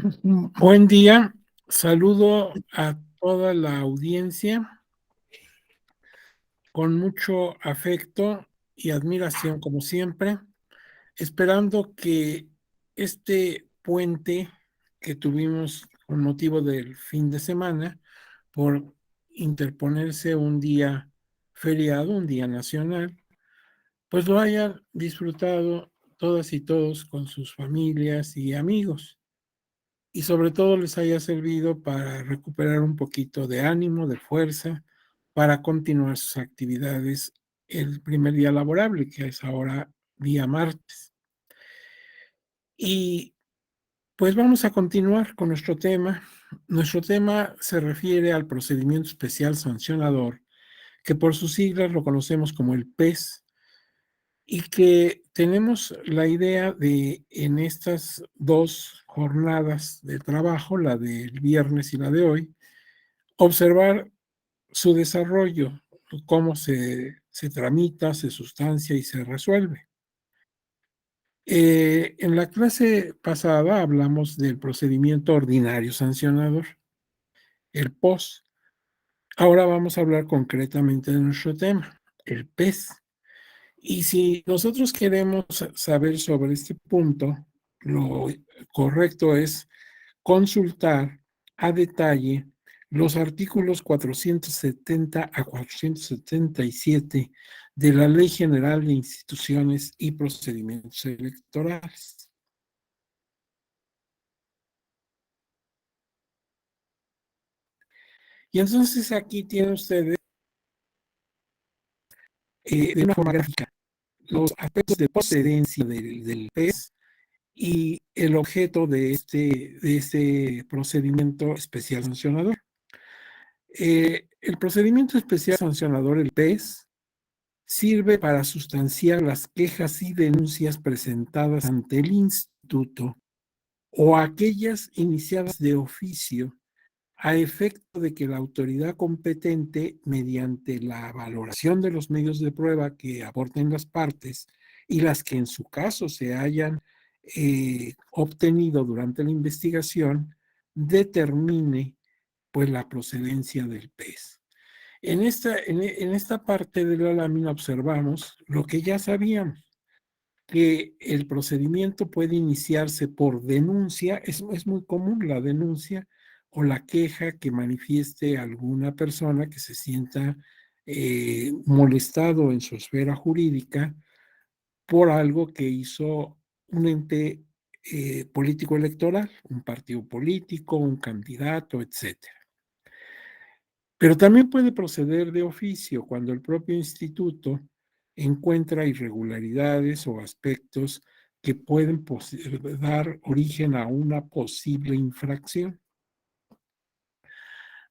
Buen día, saludo a toda la audiencia con mucho afecto y admiración como siempre, esperando que este puente que tuvimos con motivo del fin de semana, por interponerse un día feriado, un día nacional, pues lo hayan disfrutado todas y todos con sus familias y amigos. Y sobre todo les haya servido para recuperar un poquito de ánimo, de fuerza, para continuar sus actividades el primer día laborable, que es ahora día martes. Y pues vamos a continuar con nuestro tema. Nuestro tema se refiere al procedimiento especial sancionador, que por sus siglas lo conocemos como el PES, y que tenemos la idea de en estas dos jornadas de trabajo, la del viernes y la de hoy, observar su desarrollo, cómo se tramita, se sustancia y se resuelve. En la clase pasada hablamos del procedimiento ordinario sancionador, el POS. Ahora vamos a hablar concretamente de nuestro tema, el PES. Y si nosotros queremos saber sobre este punto, lo correcto es consultar a detalle los artículos 470 a 477 de la Ley General de Instituciones y Procedimientos Electorales. Y entonces aquí tienen ustedes de una forma gráfica los aspectos de procedencia del PES y el objeto de este procedimiento especial sancionador. El procedimiento especial sancionador, el PES, sirve para sustanciar las quejas y denuncias presentadas ante el instituto o aquellas iniciadas de oficio a efecto de que la autoridad competente, mediante la valoración de los medios de prueba que aporten las partes y las que en su caso se hayan obtenido durante la investigación, determine pues la procedencia del pez. En esta parte de la lámina observamos lo que ya sabíamos, que el procedimiento puede iniciarse por denuncia, es muy común la denuncia o la queja que manifieste alguna persona que se sienta molestado en su esfera jurídica por algo que hizo un ente político electoral, un partido político, un candidato, etcétera. Pero también puede proceder de oficio cuando el propio instituto encuentra irregularidades o aspectos que pueden dar origen a una posible infracción.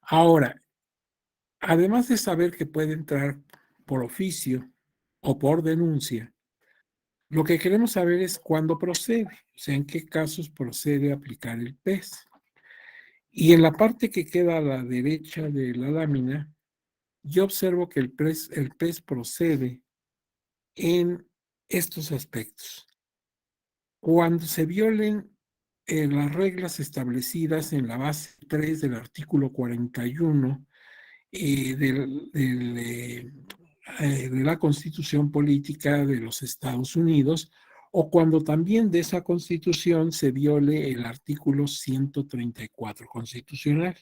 Ahora, además de saber que puede entrar por oficio o por denuncia, lo que queremos saber es cuándo procede, o sea, en qué casos procede aplicar el PES. Y en la parte que queda a la derecha de la lámina, yo observo que el PES procede en estos aspectos. Cuando se violen las reglas establecidas en la base 3 del artículo 41 de la Constitución Política de los Estados Unidos, o cuando también de esa Constitución se viole el artículo 134 constitucional.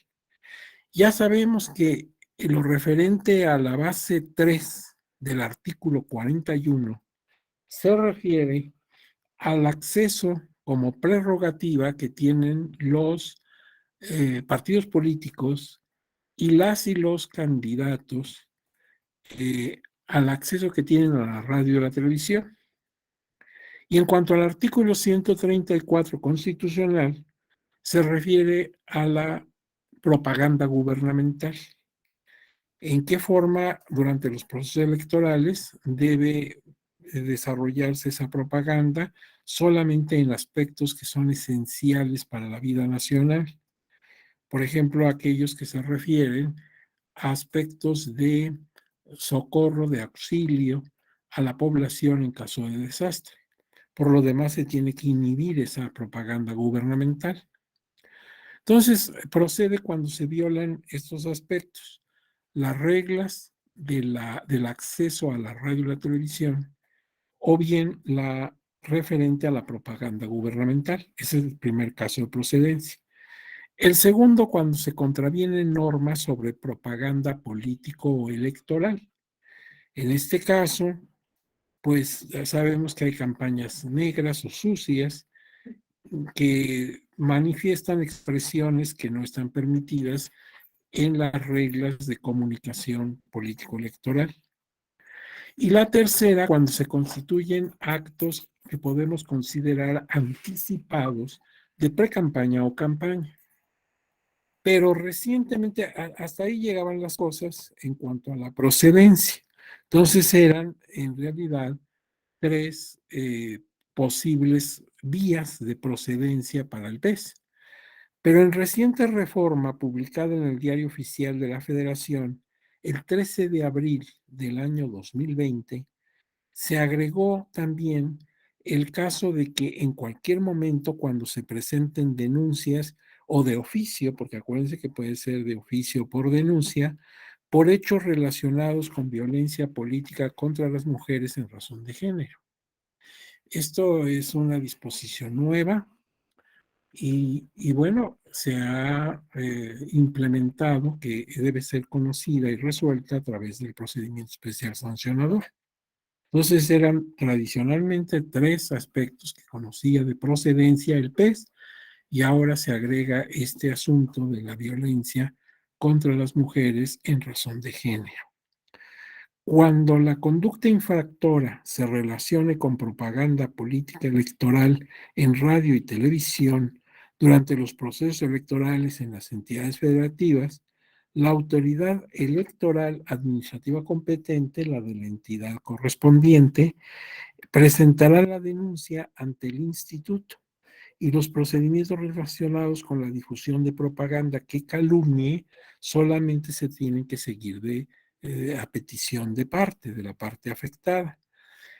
Ya sabemos que en lo referente a la base 3 del artículo 41 se refiere al acceso como prerrogativa que tienen los partidos políticos y las y los candidatos al acceso que tienen a la radio y la televisión. Y en cuanto al artículo 134 constitucional, se refiere a la propaganda gubernamental. ¿En qué forma durante los procesos electorales debe desarrollarse esa propaganda? Solamente en aspectos que son esenciales para la vida nacional. Por ejemplo, aquellos que se refieren a aspectos de socorro, de auxilio a la población en caso de desastre. Por lo demás, se tiene que inhibir esa propaganda gubernamental. Entonces, procede cuando se violan estos aspectos, las reglas del acceso a la radio y la televisión, o bien la referente a la propaganda gubernamental. Ese es el primer caso de procedencia. El segundo, cuando se contravienen normas sobre propaganda político o electoral. En este caso, pues ya sabemos que hay campañas negras o sucias que manifiestan expresiones que no están permitidas en las reglas de comunicación político-electoral. Y la tercera, cuando se constituyen actos que podemos considerar anticipados de pre-campaña o campaña. Pero recientemente hasta ahí llegaban las cosas en cuanto a la procedencia. Entonces eran en realidad tres posibles vías de procedencia para el PES. Pero en reciente reforma publicada en el Diario Oficial de la Federación, el 13 de abril del año 2020, se agregó también el caso de que en cualquier momento, cuando se presenten denuncias o de oficio, porque acuérdense que puede ser de oficio o por denuncia, por hechos relacionados con violencia política contra las mujeres en razón de género. Esto es una disposición nueva y bueno, se ha implementado que debe ser conocida y resuelta a través del procedimiento especial sancionador. Entonces eran tradicionalmente tres aspectos que conocía de procedencia el PES y ahora se agrega este asunto de la violencia contra las mujeres en razón de género. Cuando la conducta infractora se relacione con propaganda política electoral en radio y televisión durante los procesos electorales en las entidades federativas, la autoridad electoral administrativa competente, la de la entidad correspondiente, presentará la denuncia ante el instituto y los procedimientos relacionados con la difusión de propaganda que calumnie solamente se tienen que seguir a petición de la parte afectada.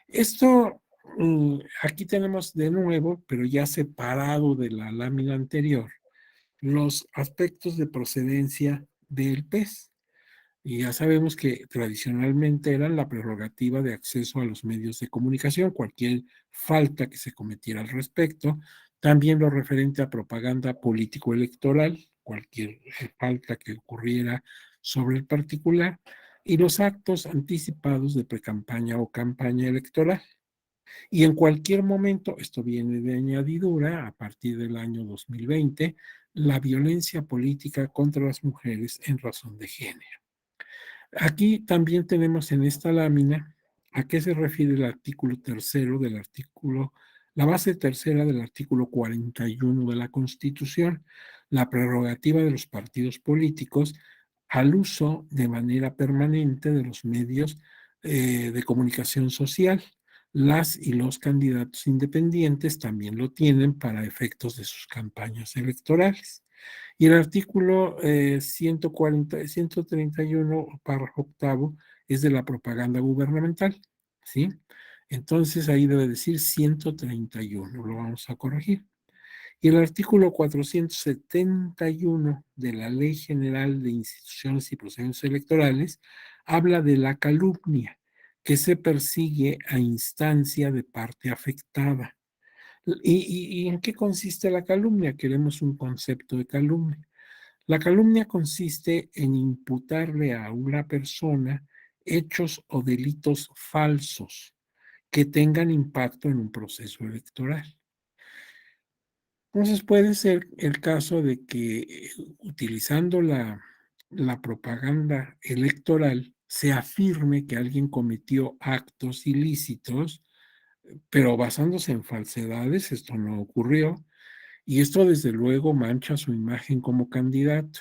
Esto, aquí tenemos de nuevo, pero ya separado de la lámina anterior, los aspectos de procedencia del PES. Y ya sabemos que tradicionalmente eran la prerrogativa de acceso a los medios de comunicación, cualquier falta que se cometiera al respecto, también lo referente a propaganda político-electoral, cualquier falta que ocurriera sobre el particular, y los actos anticipados de precampaña o campaña electoral. Y en cualquier momento, esto viene de añadidura a partir del año 2020, la violencia política contra las mujeres en razón de género. Aquí también tenemos en esta lámina a qué se refiere el artículo tercero del artículo, la base tercera del artículo 41 de la Constitución, la prerrogativa de los partidos políticos al uso de manera permanente de los medios de comunicación social. Las y los candidatos independientes también lo tienen para efectos de sus campañas electorales. Y el artículo 131, párrafo octavo, es de la propaganda gubernamental, ¿sí? Entonces ahí debe decir 131, lo vamos a corregir. Y el artículo 471 de la Ley General de Instituciones y Procedimientos Electorales habla de la calumnia que se persigue a instancia de parte afectada. ¿Y en qué consiste la calumnia? Queremos un concepto de calumnia. La calumnia consiste en imputarle a una persona hechos o delitos falsos que tengan impacto en un proceso electoral. Entonces puede ser el caso de que utilizando la propaganda electoral se afirme que alguien cometió actos ilícitos, pero basándose en falsedades, esto no ocurrió, y esto desde luego mancha su imagen como candidato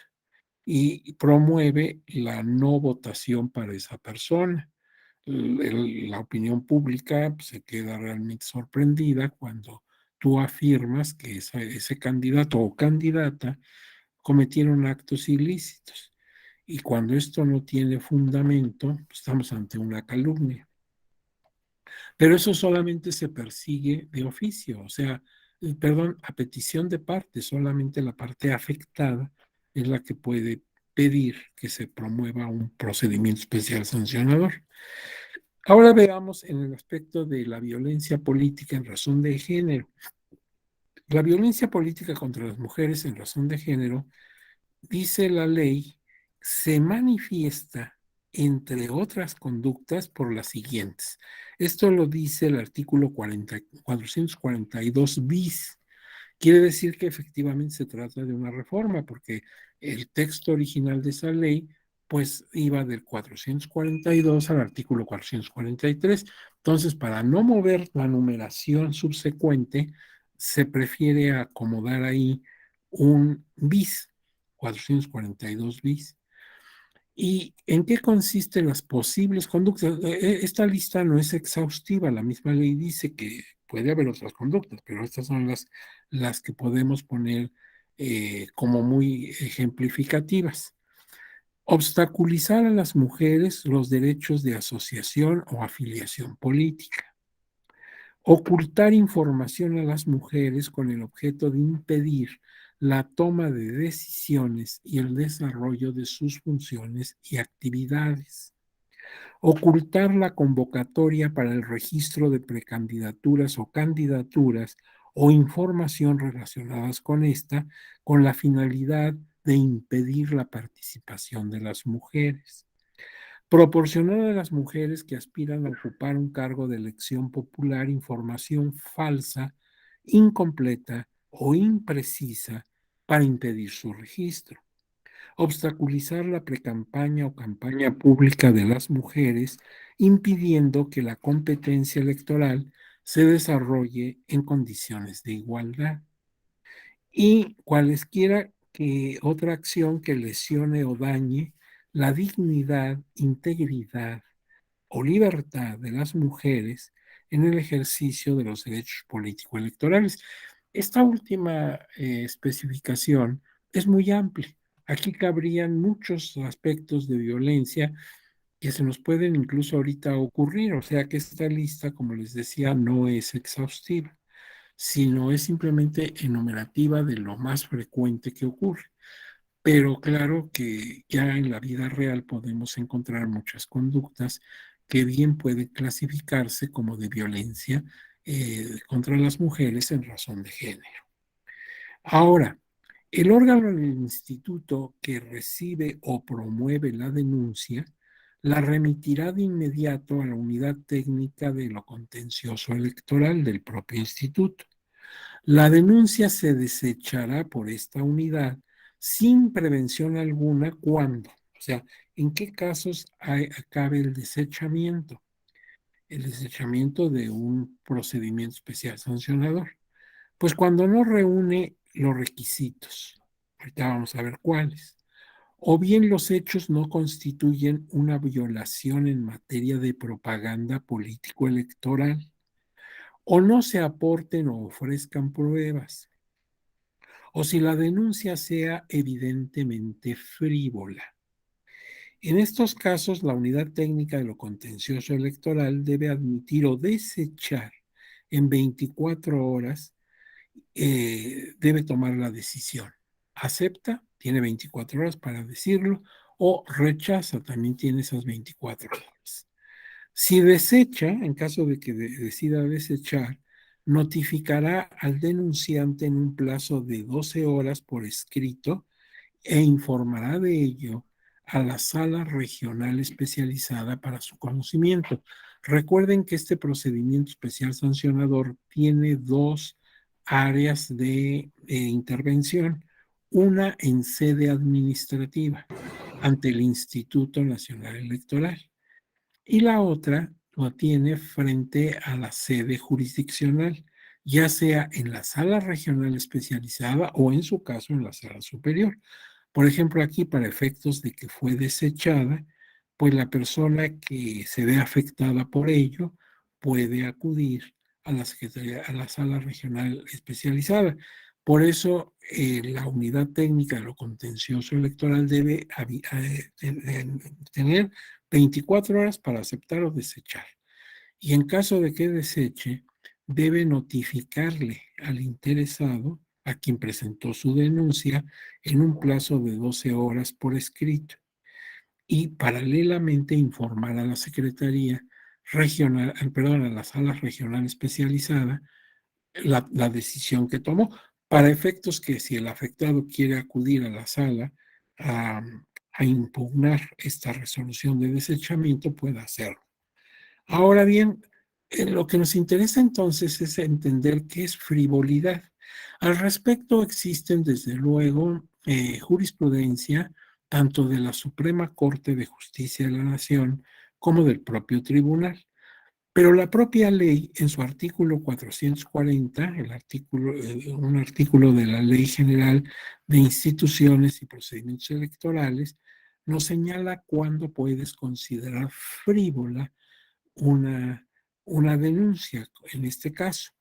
y promueve la no votación para esa persona. La opinión pública se queda realmente sorprendida cuando tú afirmas que ese candidato o candidata cometieron actos ilícitos. Y cuando esto no tiene fundamento, pues estamos ante una calumnia. Pero eso solamente se persigue de oficio, o sea, perdón, a petición de parte, solamente la parte afectada es la que puede pedir que se promueva un procedimiento especial sancionador. Ahora veamos en el aspecto de la violencia política en razón de género. La violencia política contra las mujeres en razón de género, dice la ley, se manifiesta, entre otras conductas, por las siguientes. Esto lo dice el artículo 442 bis. Quiere decir que efectivamente se trata de una reforma, porque el texto original de esa ley, pues iba del 442 al artículo 443. Entonces, para no mover la numeración subsecuente, se prefiere acomodar ahí un bis, 442 bis. ¿Y en qué consisten las posibles conductas? Esta lista no es exhaustiva, la misma ley dice que puede haber otras conductas, pero estas son las que podemos poner como muy ejemplificativas. Obstaculizar a las mujeres los derechos de asociación o afiliación política. Ocultar información a las mujeres con el objeto de impedir la toma de decisiones y el desarrollo de sus funciones y actividades. Ocultar la convocatoria para el registro de precandidaturas o candidaturas o información relacionadas con esta, con la finalidad de impedir la participación de las mujeres. Proporcionar a las mujeres que aspiran a ocupar un cargo de elección popular información falsa, incompleta o imprecisa para impedir su registro. Obstaculizar la precampaña o campaña pública de las mujeres, impidiendo que la competencia electoral se desarrolle en condiciones de igualdad. Y cualesquiera que otra acción que lesione o dañe la dignidad, integridad o libertad de las mujeres en el ejercicio de los derechos político-electorales. Esta última especificación es muy amplia. Aquí cabrían muchos aspectos de violencia que se nos pueden incluso ahorita ocurrir, o sea que esta lista, como les decía, no es exhaustiva, sino es simplemente enumerativa de lo más frecuente que ocurre. Pero claro que ya en la vida real podemos encontrar muchas conductas que bien pueden clasificarse como de violencia contra las mujeres en razón de género. Ahora, el órgano del instituto que recibe o promueve la denuncia la remitirá de inmediato a la unidad técnica de lo contencioso electoral del propio instituto. La denuncia se desechará por esta unidad sin prevención alguna cuando, o sea, ¿en qué casos cabe el desechamiento? El desechamiento de un procedimiento especial sancionador. Pues cuando no reúne los requisitos, ahorita vamos a ver cuáles, o bien los hechos no constituyen una violación en materia de propaganda político-electoral, o no se aporten o ofrezcan pruebas, o si la denuncia sea evidentemente frívola. En estos casos, la unidad técnica de lo contencioso electoral debe admitir o desechar en 24 horas, debe tomar la decisión. Acepta, tiene 24 horas para decirlo, o rechaza, también tiene esas 24 horas. Si desecha, en caso de que decida desechar, notificará al denunciante en un plazo de 12 horas por escrito e informará de ello a la sala regional especializada para su conocimiento. Recuerden que este procedimiento especial sancionador tiene dos áreas de intervención, una en sede administrativa ante el Instituto Nacional Electoral y la otra lo tiene frente a la sede jurisdiccional, ya sea en la sala regional especializada o en su caso en la sala superior. Por ejemplo, aquí para efectos de que fue desechada, pues la persona que se ve afectada por ello puede acudir a la Secretaría, a la sala regional especializada. Por eso, la unidad técnica de lo contencioso electoral debe tener 24 horas para aceptar o desechar. Y en caso de que deseche, debe notificarle al interesado, a quien presentó su denuncia, en un plazo de 12 horas por escrito y paralelamente informar a la Secretaría Regional, perdón, a la Sala Regional Especializada la decisión que tomó, para efectos que si el afectado quiere acudir a la sala a, a impugnar esta resolución de desechamiento, pueda hacerlo. Ahora bien, lo que nos interesa entonces es entender qué es frivolidad. Al respecto existen desde luego jurisprudencia tanto de la Suprema Corte de Justicia de la Nación como del propio tribunal. Pero la propia ley, en su artículo 440, un artículo de la Ley General de Instituciones y Procedimientos Electorales, nos señala cuándo puedes considerar frívola una, una denuncia, en este caso.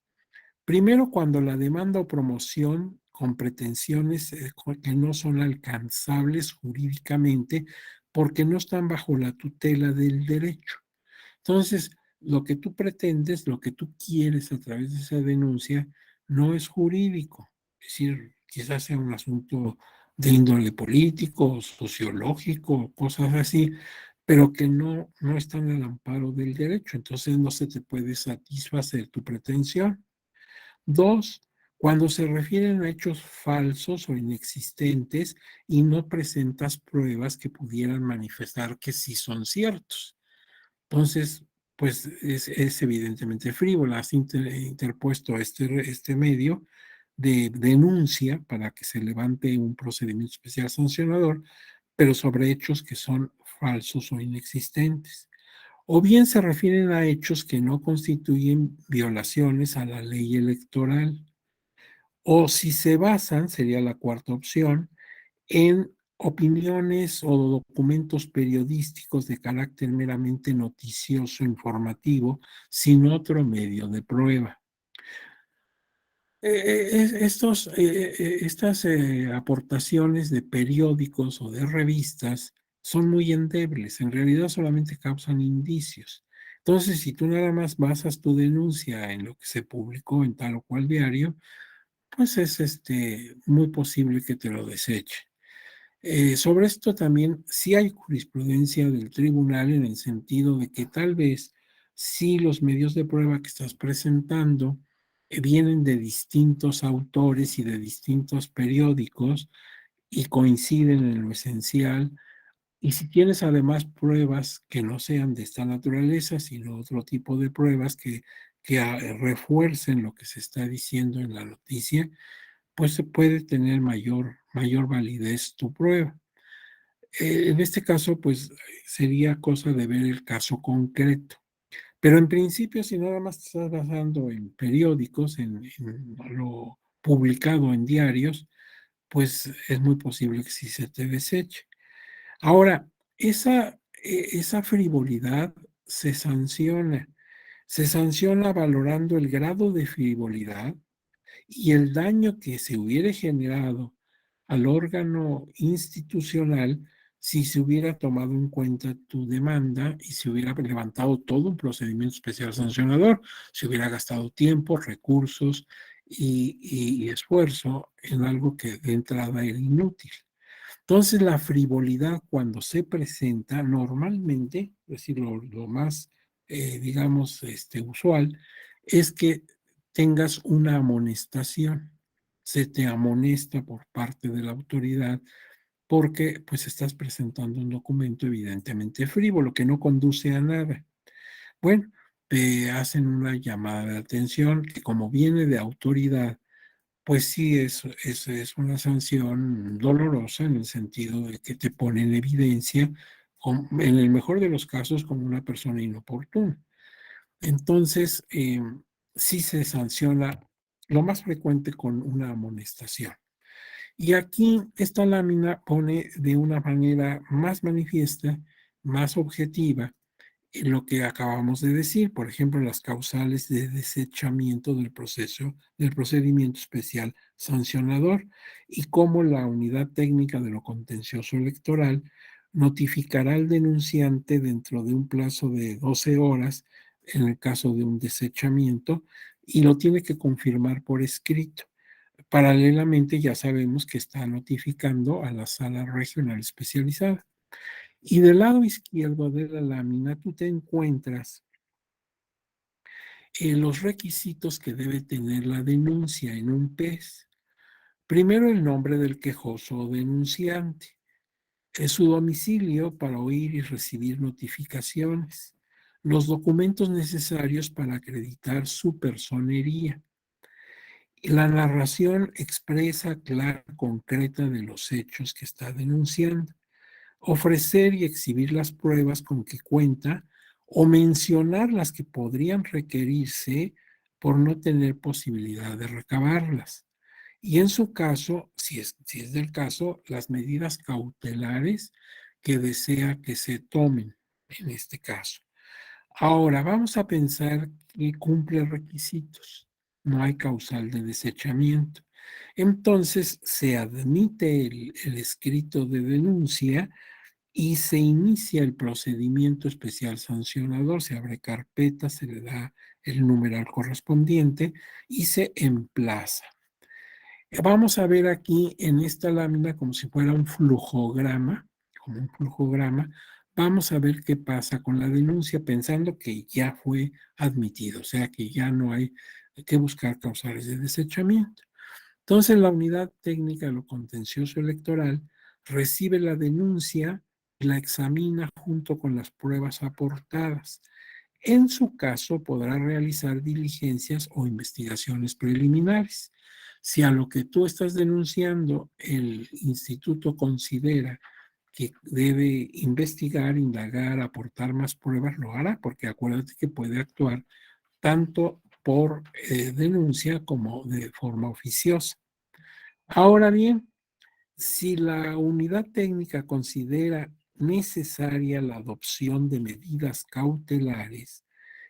Primero, cuando la demanda o promoción con pretensiones que no son alcanzables jurídicamente porque no están bajo la tutela del derecho. Entonces, lo que tú pretendes, lo que tú quieres a través de esa denuncia, no es jurídico. Es decir, quizás sea un asunto de índole político, sociológico, cosas así, pero que no están al amparo del derecho. Entonces, no se te puede satisfacer tu pretensión. Dos, cuando se refieren a hechos falsos o inexistentes y no presentas pruebas que pudieran manifestar que sí son ciertos. Entonces, pues es evidentemente frívola. Has interpuesto este medio de denuncia para que se levante un procedimiento especial sancionador, pero sobre hechos que son falsos o inexistentes. O bien se refieren a hechos que no constituyen violaciones a la ley electoral. O si se basan, sería la cuarta opción, en opiniones o documentos periodísticos de carácter meramente noticioso, informativo, sin otro medio de prueba. Estas aportaciones de periódicos o de revistas son muy endebles, en realidad solamente causan indicios. Entonces, si tú nada más basas tu denuncia en lo que se publicó en tal o cual diario, pues es muy posible que te lo deseche. Sobre esto también sí hay jurisprudencia del tribunal en el sentido de que tal vez si los medios de prueba que estás presentando vienen de distintos autores y de distintos periódicos y coinciden en lo esencial, y si tienes además pruebas que no sean de esta naturaleza, sino otro tipo de pruebas que refuercen lo que se está diciendo en la noticia, pues se puede tener mayor validez tu prueba. En este caso, pues sería cosa de ver el caso concreto. Pero en principio, si nada más te estás basando en periódicos, en lo publicado en diarios, pues es muy posible que sí se te deseche. Ahora, esa frivolidad se sanciona. Se sanciona valorando el grado de frivolidad y el daño que se hubiera generado al órgano institucional si se hubiera tomado en cuenta tu demanda y se hubiera levantado todo un procedimiento especial sancionador, se hubiera gastado tiempo, recursos y esfuerzo en algo que de entrada era inútil. Entonces, la frivolidad cuando se presenta normalmente, es decir, lo más, digamos, usual, es que tengas una amonestación. Se te amonesta por parte de la autoridad porque pues estás presentando un documento evidentemente frívolo que no conduce a nada. Bueno, te hacen una llamada de atención que como viene de autoridad, pues sí, es una sanción dolorosa en el sentido de que te pone en evidencia, en el mejor de los casos, como una persona inoportuna. Entonces, sí se sanciona lo más frecuente con una amonestación. Y aquí esta lámina pone de una manera más manifiesta, más objetiva, lo que acabamos de decir, por ejemplo, las causales de desechamiento del procedimiento especial sancionador y cómo la unidad técnica de lo contencioso electoral notificará al denunciante dentro de un plazo de 12 horas en el caso de un desechamiento y lo tiene que confirmar por escrito. Paralelamente, ya sabemos que está notificando a la sala regional especializada. Y del lado izquierdo de la lámina, tú te encuentras los requisitos que debe tener la denuncia en un PES. Primero, el nombre del quejoso o denunciante, es su domicilio para oír y recibir notificaciones, los documentos necesarios para acreditar su personería, y la narración expresa, clara, concreta de los hechos que está denunciando, ofrecer y exhibir las pruebas con que cuenta o mencionar las que podrían requerirse por no tener posibilidad de recabarlas. Y en su caso, si es del caso, las medidas cautelares que desea que se tomen en este caso. Ahora, vamos a pensar que cumple requisitos. No hay causal de desechamiento. Entonces, se admite el escrito de denuncia y se inicia el procedimiento especial sancionador. Se abre carpeta, se le da el numeral correspondiente y se emplaza. Vamos a ver aquí en esta lámina como si fuera un flujograma, como un flujograma. Vamos a ver qué pasa con la denuncia pensando que ya fue admitido, o sea que ya no hay que buscar causales de desechamiento. Entonces la unidad técnica de lo contencioso electoral recibe la denuncia y la examina junto con las pruebas aportadas. En su caso, podrá realizar diligencias o investigaciones preliminares. Si a lo que tú estás denunciando el instituto considera que debe investigar, indagar, aportar más pruebas, lo hará, porque acuérdate que puede actuar tanto por denuncia como de forma oficiosa. Ahora bien, si la unidad técnica considera necesaria la adopción de medidas cautelares,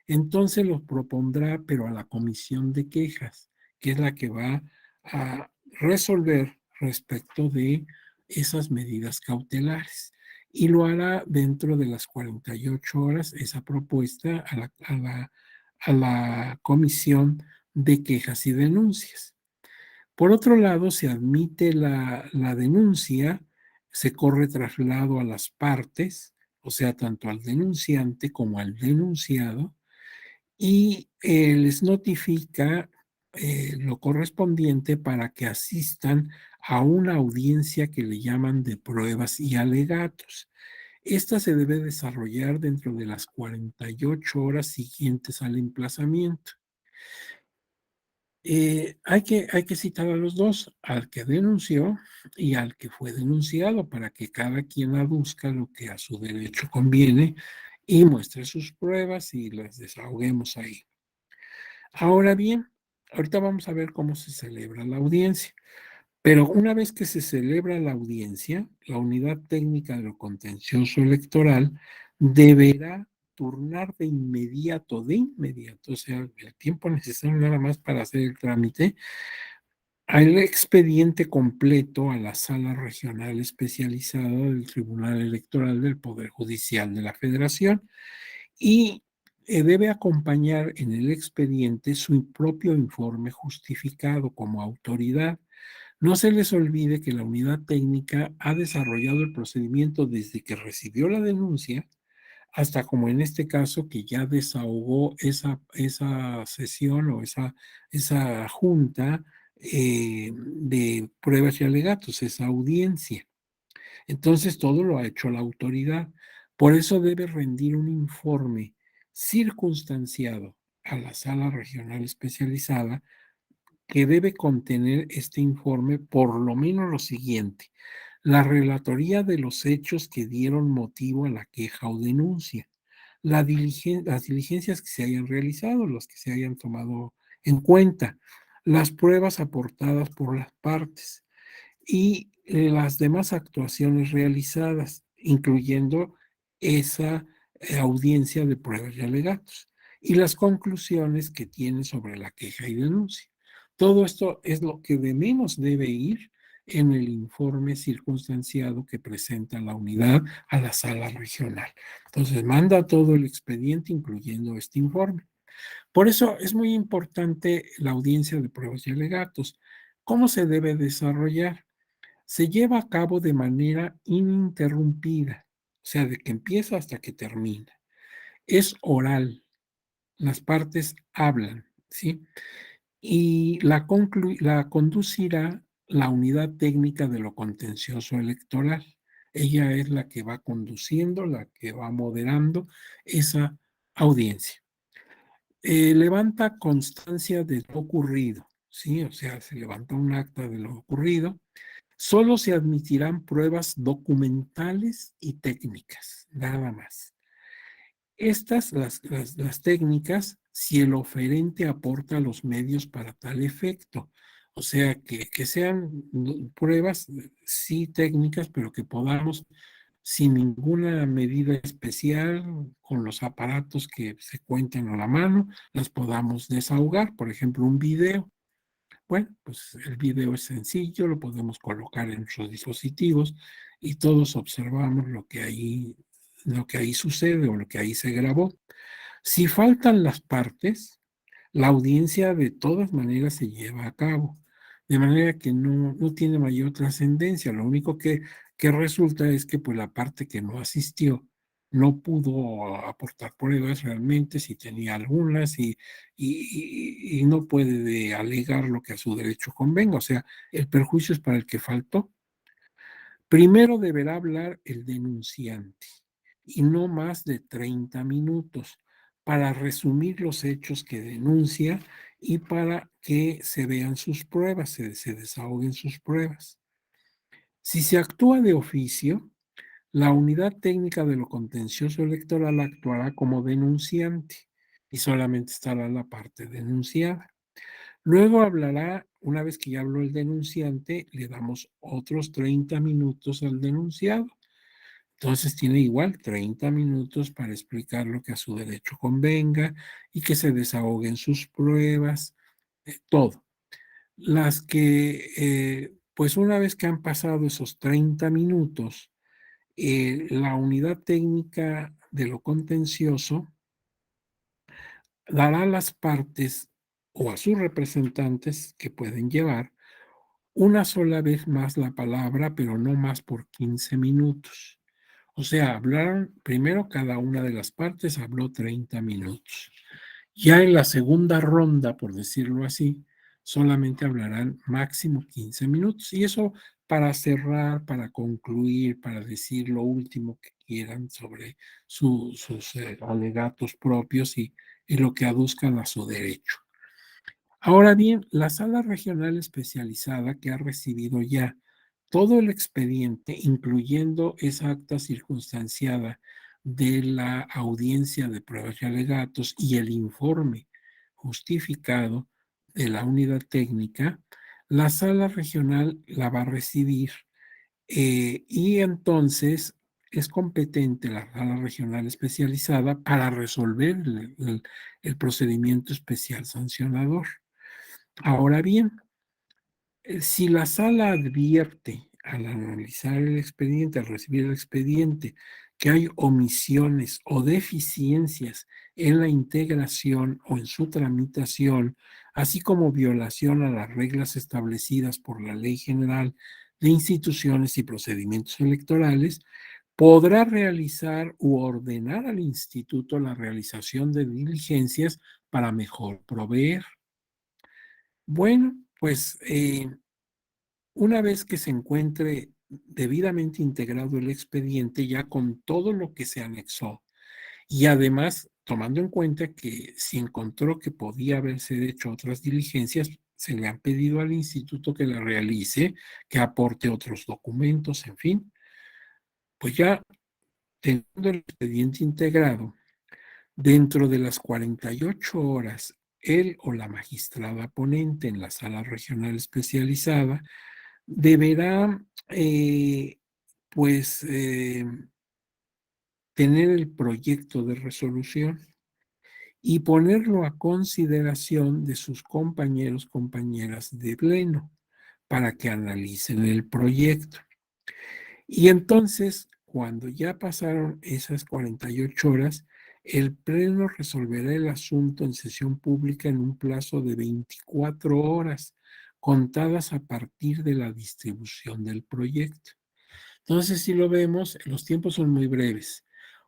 entonces los propondrá, pero a la comisión de quejas, que es la que va a resolver respecto de esas medidas cautelares. Y lo hará dentro de las 48 horas esa propuesta a la comisión de quejas y denuncias. Por otro lado, se admite la denuncia, se corre traslado a las partes, o sea, tanto al denunciante como al denunciado, y les notifica lo correspondiente para que asistan a una audiencia que le llaman de pruebas y alegatos. Esta se debe desarrollar dentro de las 48 horas siguientes al emplazamiento. Hay que citar a los dos, al que denunció y al que fue denunciado, para que cada quien aduzca lo que a su derecho conviene y muestre sus pruebas y las desahoguemos ahí. Ahora bien, ahorita vamos a ver cómo se celebra la audiencia, pero una vez que se celebra la audiencia, la unidad técnica de lo contencioso electoral deberá turnar de inmediato, o sea, el tiempo necesario nada más para hacer el trámite, al expediente completo a la sala regional especializada del Tribunal Electoral del Poder Judicial de la Federación y debe acompañar en el expediente su propio informe justificado como autoridad. No se les olvide que la unidad técnica ha desarrollado el procedimiento desde que recibió la denuncia hasta como en este caso que ya desahogó esa sesión o esa junta de pruebas y alegatos, esa audiencia. Entonces todo lo ha hecho la autoridad. Por eso debe rendir un informe circunstanciado a la sala regional especializada que debe contener este informe por lo menos lo siguiente: la relatoría de los hechos que dieron motivo a la queja o denuncia, las diligencias que se hayan realizado, las que se hayan tomado en cuenta, las pruebas aportadas por las partes y las demás actuaciones realizadas, incluyendo esa audiencia de pruebas y alegatos, y las conclusiones que tiene sobre la queja y denuncia. Todo esto es lo que de menos debe ir en el informe circunstanciado que presenta la unidad a la sala regional. Entonces, manda todo el expediente, incluyendo este informe. Por eso es muy importante la audiencia de pruebas y alegatos. ¿Cómo se debe desarrollar? Se lleva a cabo de manera ininterrumpida, o sea, de que empieza hasta que termina. Es oral, las partes hablan, ¿sí? Y la conducirá la unidad técnica de lo contencioso electoral. Ella es la que va conduciendo, la que va moderando esa audiencia. Levanta constancia de lo ocurrido, ¿sí? O sea, se levanta un acta de lo ocurrido. Solo se admitirán pruebas documentales y técnicas, nada más. Estas, las técnicas, si el oferente aporta los medios para tal efecto. O sea, que sean pruebas, sí técnicas, pero que podamos, sin ninguna medida especial, con los aparatos que se cuenten a la mano, las podamos desahogar. Por ejemplo, un video. Bueno, pues el video es sencillo, lo podemos colocar en nuestros dispositivos y todos observamos lo que ahí sucede o lo que ahí se grabó. Si faltan las partes, la audiencia de todas maneras se lleva a cabo, de manera que no tiene mayor trascendencia. Lo único que resulta es que pues, la parte que no asistió no pudo aportar pruebas realmente, si tenía algunas, y no puede alegar lo que a su derecho convenga. O sea, el perjuicio es para el que faltó. Primero deberá hablar el denunciante y no más de 30 minutos para resumir los hechos que denuncia y para que se vean sus pruebas, se desahoguen sus pruebas. Si se actúa de oficio, la unidad técnica de lo contencioso electoral actuará como denunciante y solamente estará la parte denunciada. Luego hablará, una vez que ya habló el denunciante, le damos otros 30 minutos al denunciado. Entonces tiene igual 30 minutos para explicar lo que a su derecho convenga y que se desahoguen sus pruebas, todo. Las que, pues una vez que han pasado esos 30 minutos, la unidad técnica de lo contencioso dará a las partes o a sus representantes que pueden llevar una sola vez más la palabra, pero no más por 15 minutos. O sea, hablaron primero cada una de las partes, habló 30 minutos. Ya en la segunda ronda, por decirlo así, solamente hablarán máximo 15 minutos. Y eso para cerrar, para concluir, para decir lo último que quieran sobre sus alegatos propios y lo que aduzcan a su derecho. Ahora bien, la sala regional especializada que ha recibido ya todo el expediente, incluyendo esa acta circunstanciada de la audiencia de pruebas y alegatos y el informe justificado de la unidad técnica, la sala regional la va a recibir y entonces es competente la sala regional especializada para resolver el procedimiento especial sancionador. Ahora bien, si la sala advierte al analizar el expediente, al recibir el expediente, que hay omisiones o deficiencias en la integración o en su tramitación, así como violación a las reglas establecidas por la Ley General de Instituciones y Procedimientos Electorales, podrá realizar u ordenar al instituto la realización de diligencias para mejor proveer. Bueno, pues una vez que se encuentre debidamente integrado el expediente, ya con todo lo que se anexó, y además tomando en cuenta que si encontró que podía haberse hecho otras diligencias, se le han pedido al instituto que la realice, que aporte otros documentos, en fin, pues ya teniendo el expediente integrado, dentro de las 48 horas, él o la magistrada ponente en la sala regional especializada deberá, pues, tener el proyecto de resolución y ponerlo a consideración de sus compañeros, compañeras de pleno, para que analicen el proyecto. Y entonces, cuando ya pasaron esas 48 horas, el Pleno resolverá el asunto en sesión pública en un plazo de 24 horas, contadas a partir de la distribución del proyecto. Entonces, si lo vemos, los tiempos son muy breves.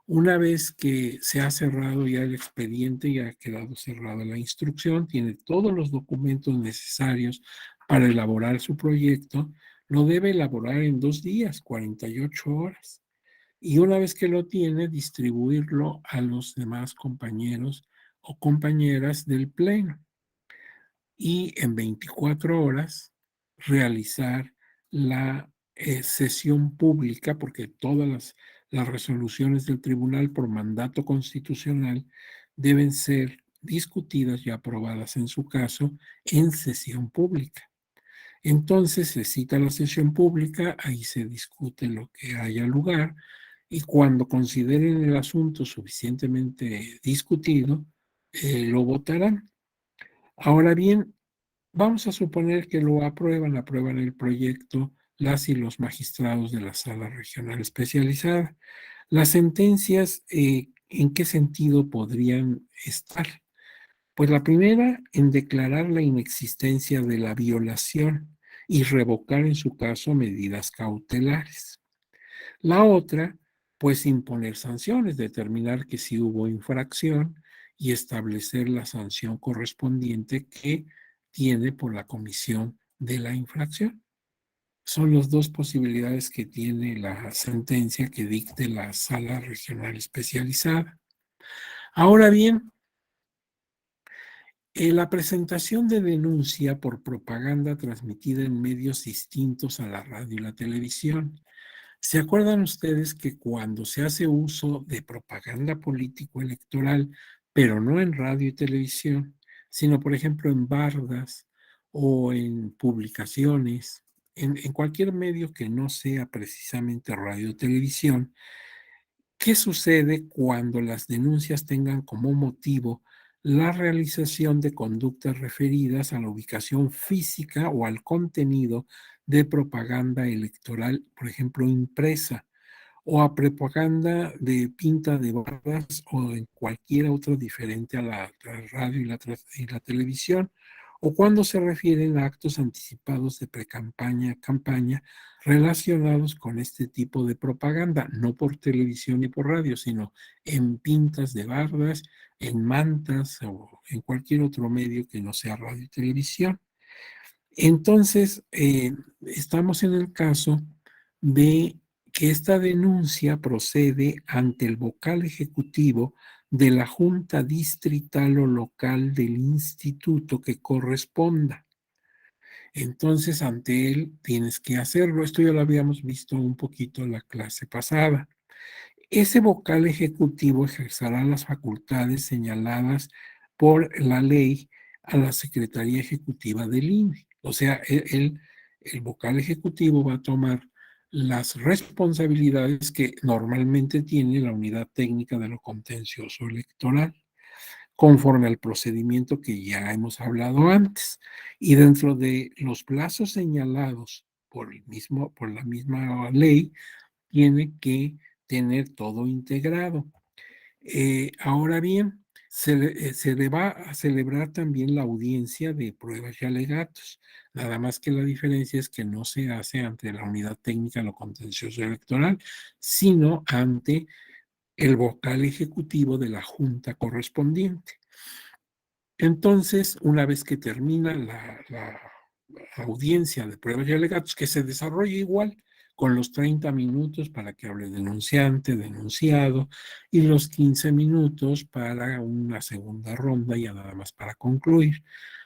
Una vez que se ha cerrado ya el expediente, ya ha quedado cerrada la instrucción, tiene todos los documentos necesarios para elaborar su proyecto, lo debe elaborar en 2 días, 48 horas. Y una vez que lo tiene, distribuirlo a los demás compañeros o compañeras del pleno. Y en 24 horas realizar la sesión pública, porque todas las resoluciones del tribunal por mandato constitucional deben ser discutidas y aprobadas en su caso en sesión pública. Entonces se cita la sesión pública, ahí se discute lo que haya lugar y cuando consideren el asunto suficientemente discutido, lo votarán. Ahora bien, vamos a suponer que lo aprueban el proyecto las y los magistrados de la Sala Regional Especializada. Las sentencias, ¿en qué sentido podrían estar? Pues la primera, en declarar la inexistencia de la violación y revocar en su caso medidas cautelares. La otra, pues imponer sanciones, determinar que sí hubo infracción y establecer la sanción correspondiente que tiene por la comisión de la infracción. Son las dos posibilidades que tiene la sentencia que dicte la sala regional especializada. Ahora bien, la presentación de denuncia por propaganda transmitida en medios distintos a la radio y la televisión. ¿Se acuerdan ustedes que cuando se hace uso de propaganda político-electoral, pero no en radio y televisión, sino por ejemplo en bardas o en publicaciones, en cualquier medio que no sea precisamente radio o televisión, ¿qué sucede cuando las denuncias tengan como motivo la realización de conductas referidas a la ubicación física o al contenido de propaganda electoral, por ejemplo, impresa? O a propaganda de pinta de barras o en cualquier otro diferente a la radio y la televisión, o cuando se refieren a actos anticipados de precampaña, campaña relacionados con este tipo de propaganda, no por televisión y por radio, sino en pintas de bardas, en mantas o en cualquier otro medio que no sea radio y televisión. Entonces, estamos en el caso de que esta denuncia procede ante el vocal ejecutivo de la junta distrital o local del instituto que corresponda. Entonces, ante él tienes que hacerlo. Esto ya lo habíamos visto un poquito en la clase pasada. Ese vocal ejecutivo ejercerá las facultades señaladas por la ley a la Secretaría Ejecutiva del INE. O sea, el vocal ejecutivo va a tomar las responsabilidades que normalmente tiene la unidad técnica de lo contencioso electoral, conforme al procedimiento que ya hemos hablado antes. Y dentro de los plazos señalados por la misma ley, tiene que tener todo integrado. Ahora bien, se le va a celebrar también la audiencia de pruebas y alegatos. Nada más que la diferencia es que no se hace ante la unidad técnica de lo contencioso electoral, sino ante el vocal ejecutivo de la junta correspondiente. Entonces, una vez que termina la audiencia de pruebas y alegatos, que se desarrolla igual con los 30 minutos para que hable denunciante, denunciado, y los 15 minutos para una segunda ronda, ya nada más para concluir,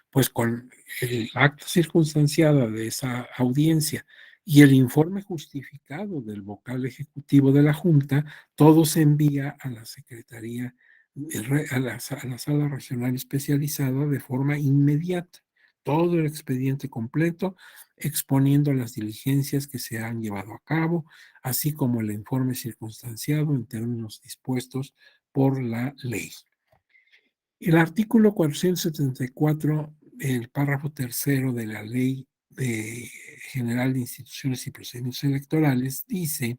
pues con el acta circunstanciada de esa audiencia y el informe justificado del vocal ejecutivo de la Junta, todo se envía a la Secretaría, a la Sala Regional Especializada de forma inmediata. Todo el expediente completo, exponiendo las diligencias que se han llevado a cabo, así como el informe circunstanciado en términos dispuestos por la ley. El artículo 474, el párrafo tercero de la Ley General de Instituciones y Procedimientos Electorales, dice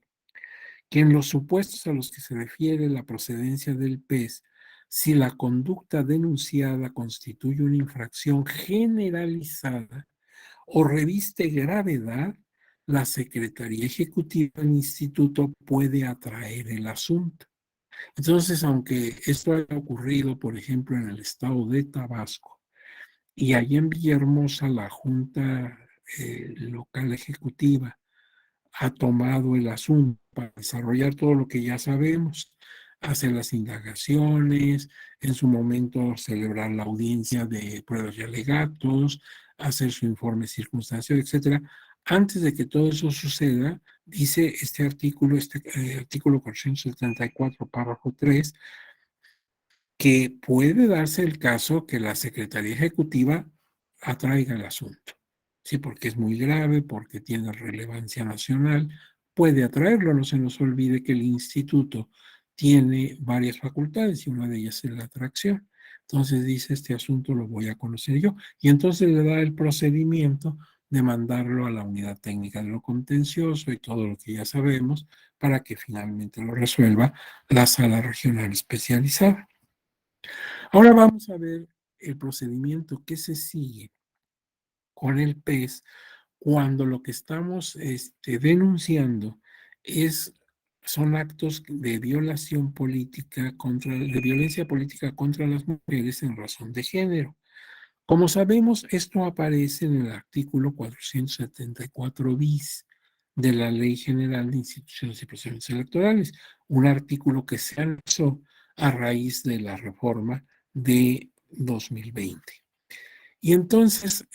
que en los supuestos a los que se refiere la procedencia del PES Si la conducta denunciada constituye una infracción generalizada o reviste gravedad, la Secretaría Ejecutiva del Instituto puede atraer el asunto. Entonces, aunque esto haya ocurrido, por ejemplo, en el estado de Tabasco, y allí en Villahermosa la Junta Local Ejecutiva ha tomado el asunto para desarrollar todo lo que ya sabemos, hacer las indagaciones, en su momento celebrar la audiencia de pruebas y alegatos, hacer su informe circunstancial, etcétera. Antes de que todo eso suceda, dice este artículo 474, párrafo 3, que puede darse el caso que la Secretaría Ejecutiva atraiga el asunto. Sí, porque es muy grave, porque tiene relevancia nacional, puede atraerlo. No se nos olvide que el instituto tiene varias facultades y una de ellas es la atracción. Entonces dice, este asunto lo voy a conocer yo. Y entonces le da el procedimiento de mandarlo a la unidad técnica de lo contencioso y todo lo que ya sabemos para que finalmente lo resuelva la sala regional especializada. Ahora vamos a ver el procedimiento que se sigue con el PES cuando lo que estamos denunciando son actos de violación política de violencia política contra las mujeres en razón de género. Como sabemos, esto aparece en el artículo 474 bis de la Ley General de Instituciones y Procedimientos Electorales, un artículo que se anexó a raíz de la reforma de 2020. Y entonces,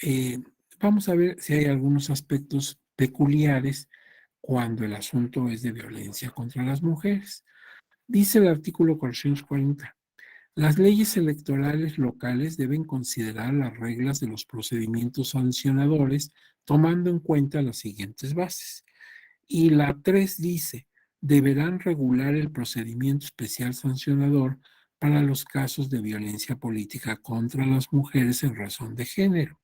vamos a ver si hay algunos aspectos peculiares cuando el asunto es de violencia contra las mujeres. Dice el artículo 440, las leyes electorales locales deben considerar las reglas de los procedimientos sancionadores tomando en cuenta las siguientes bases. Y la 3 dice, deberán regular el procedimiento especial sancionador para los casos de violencia política contra las mujeres en razón de género.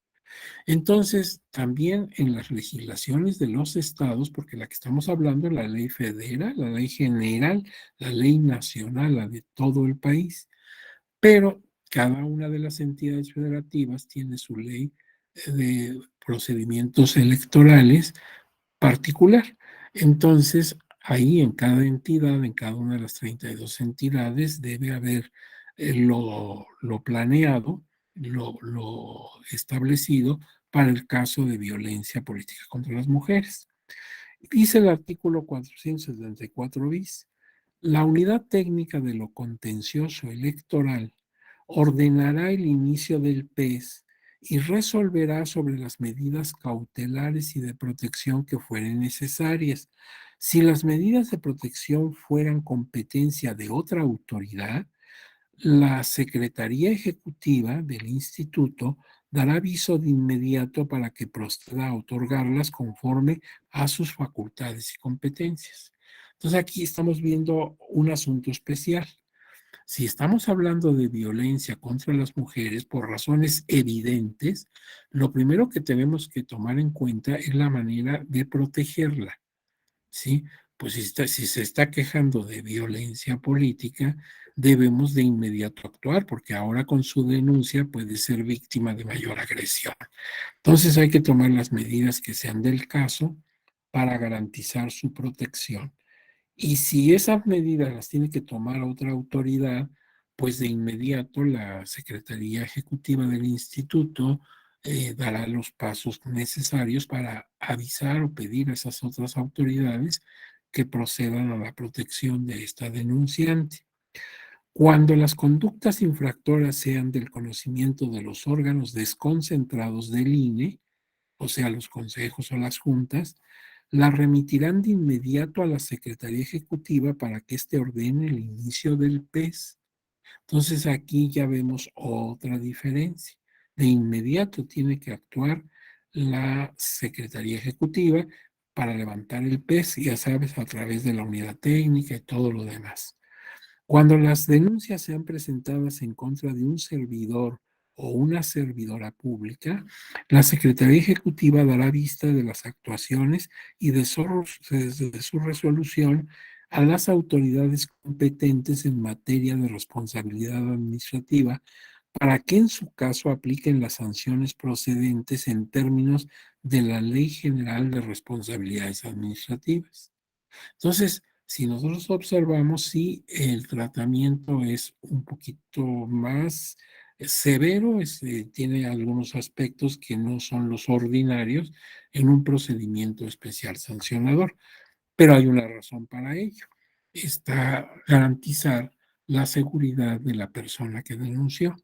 Entonces, también en las legislaciones de los estados, porque la que estamos hablando es la ley federal, la ley general, la ley nacional, la de todo el país, pero cada una de las entidades federativas tiene su ley de procedimientos electorales particular. Entonces, ahí en cada entidad, en cada una de las 32 entidades, debe haber lo planeado, lo establecido para el caso de violencia política contra las mujeres. Dice el artículo 474 bis, la unidad técnica de lo contencioso electoral ordenará el inicio del PES y resolverá sobre las medidas cautelares y de protección que fueren necesarias. Si las medidas de protección fueran competencia de otra autoridad, la Secretaría Ejecutiva del Instituto dará aviso de inmediato para que proceda a otorgarlas conforme a sus facultades y competencias. Entonces aquí estamos viendo un asunto especial. Si estamos hablando de violencia contra las mujeres por razones evidentes, lo primero que tenemos que tomar en cuenta es la manera de protegerla, ¿sí? Pues si se está quejando de violencia política, debemos de inmediato actuar, porque ahora con su denuncia puede ser víctima de mayor agresión. Entonces hay que tomar las medidas que sean del caso para garantizar su protección. Y si esas medidas las tiene que tomar otra autoridad, pues de inmediato la Secretaría Ejecutiva del Instituto dará los pasos necesarios para avisar o pedir a esas otras autoridades que procedan a la protección de esta denunciante. Cuando las conductas infractoras sean del conocimiento de los órganos desconcentrados del INE, o sea, los consejos o las juntas, la remitirán de inmediato a la Secretaría Ejecutiva para que éste ordene el inicio del PES. Entonces aquí ya vemos otra diferencia. De inmediato tiene que actuar la Secretaría Ejecutiva para levantar el PES, ya sabes, a través de la unidad técnica y todo lo demás. Cuando las denuncias sean presentadas en contra de un servidor o una servidora pública, la Secretaría Ejecutiva dará vista de las actuaciones y de su resolución a las autoridades competentes en materia de responsabilidad administrativa para que en su caso apliquen las sanciones procedentes en términos de la Ley General de Responsabilidades Administrativas. Entonces, si nosotros observamos, sí, el tratamiento es un poquito más severo, tiene algunos aspectos que no son los ordinarios en un procedimiento especial sancionador, pero hay una razón para ello. Está garantizar la seguridad de la persona que denunció.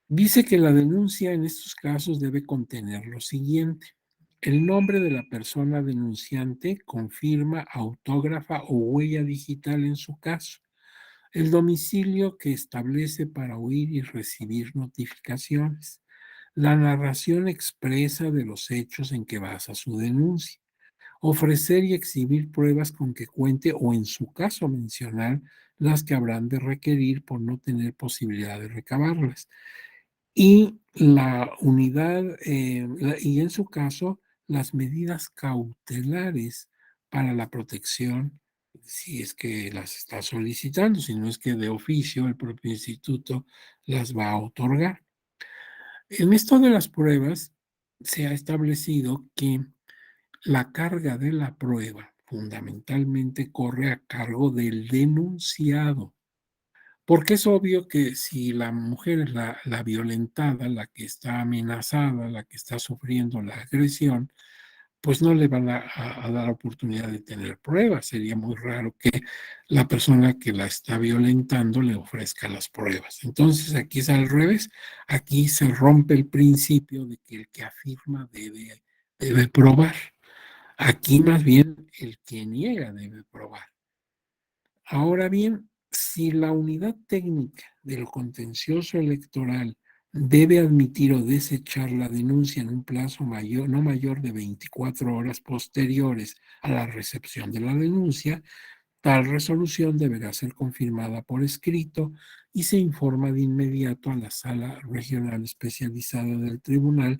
Dice que la denuncia en estos casos debe contener lo siguiente: el nombre de la persona denunciante con firma autógrafa o huella digital en su caso, el domicilio que establece para oír y recibir notificaciones, la narración expresa de los hechos en que basa su denuncia, ofrecer y exhibir pruebas con que cuente o en su caso mencionar las que habrán de requerir por no tener posibilidad de recabarlas, y la unidad, y en su caso, las medidas cautelares para la protección, si es que las está solicitando, si no es que de oficio el propio instituto las va a otorgar. En esto de las pruebas, se ha establecido que la carga de la prueba fundamentalmente corre a cargo del denunciado. Porque es obvio que si la mujer es la violentada, la que está amenazada, la que está sufriendo la agresión, pues no le van a dar oportunidad de tener pruebas. Sería muy raro que la persona que la está violentando le ofrezca las pruebas. Entonces aquí es al revés. Aquí se rompe el principio de que el que afirma debe probar. Aquí más bien el que niega debe probar. Ahora bien, si la unidad técnica del contencioso electoral debe admitir o desechar la denuncia en un plazo mayor, no mayor de 24 horas posteriores a la recepción de la denuncia, tal resolución deberá ser confirmada por escrito y se informa de inmediato a la sala regional especializada del tribunal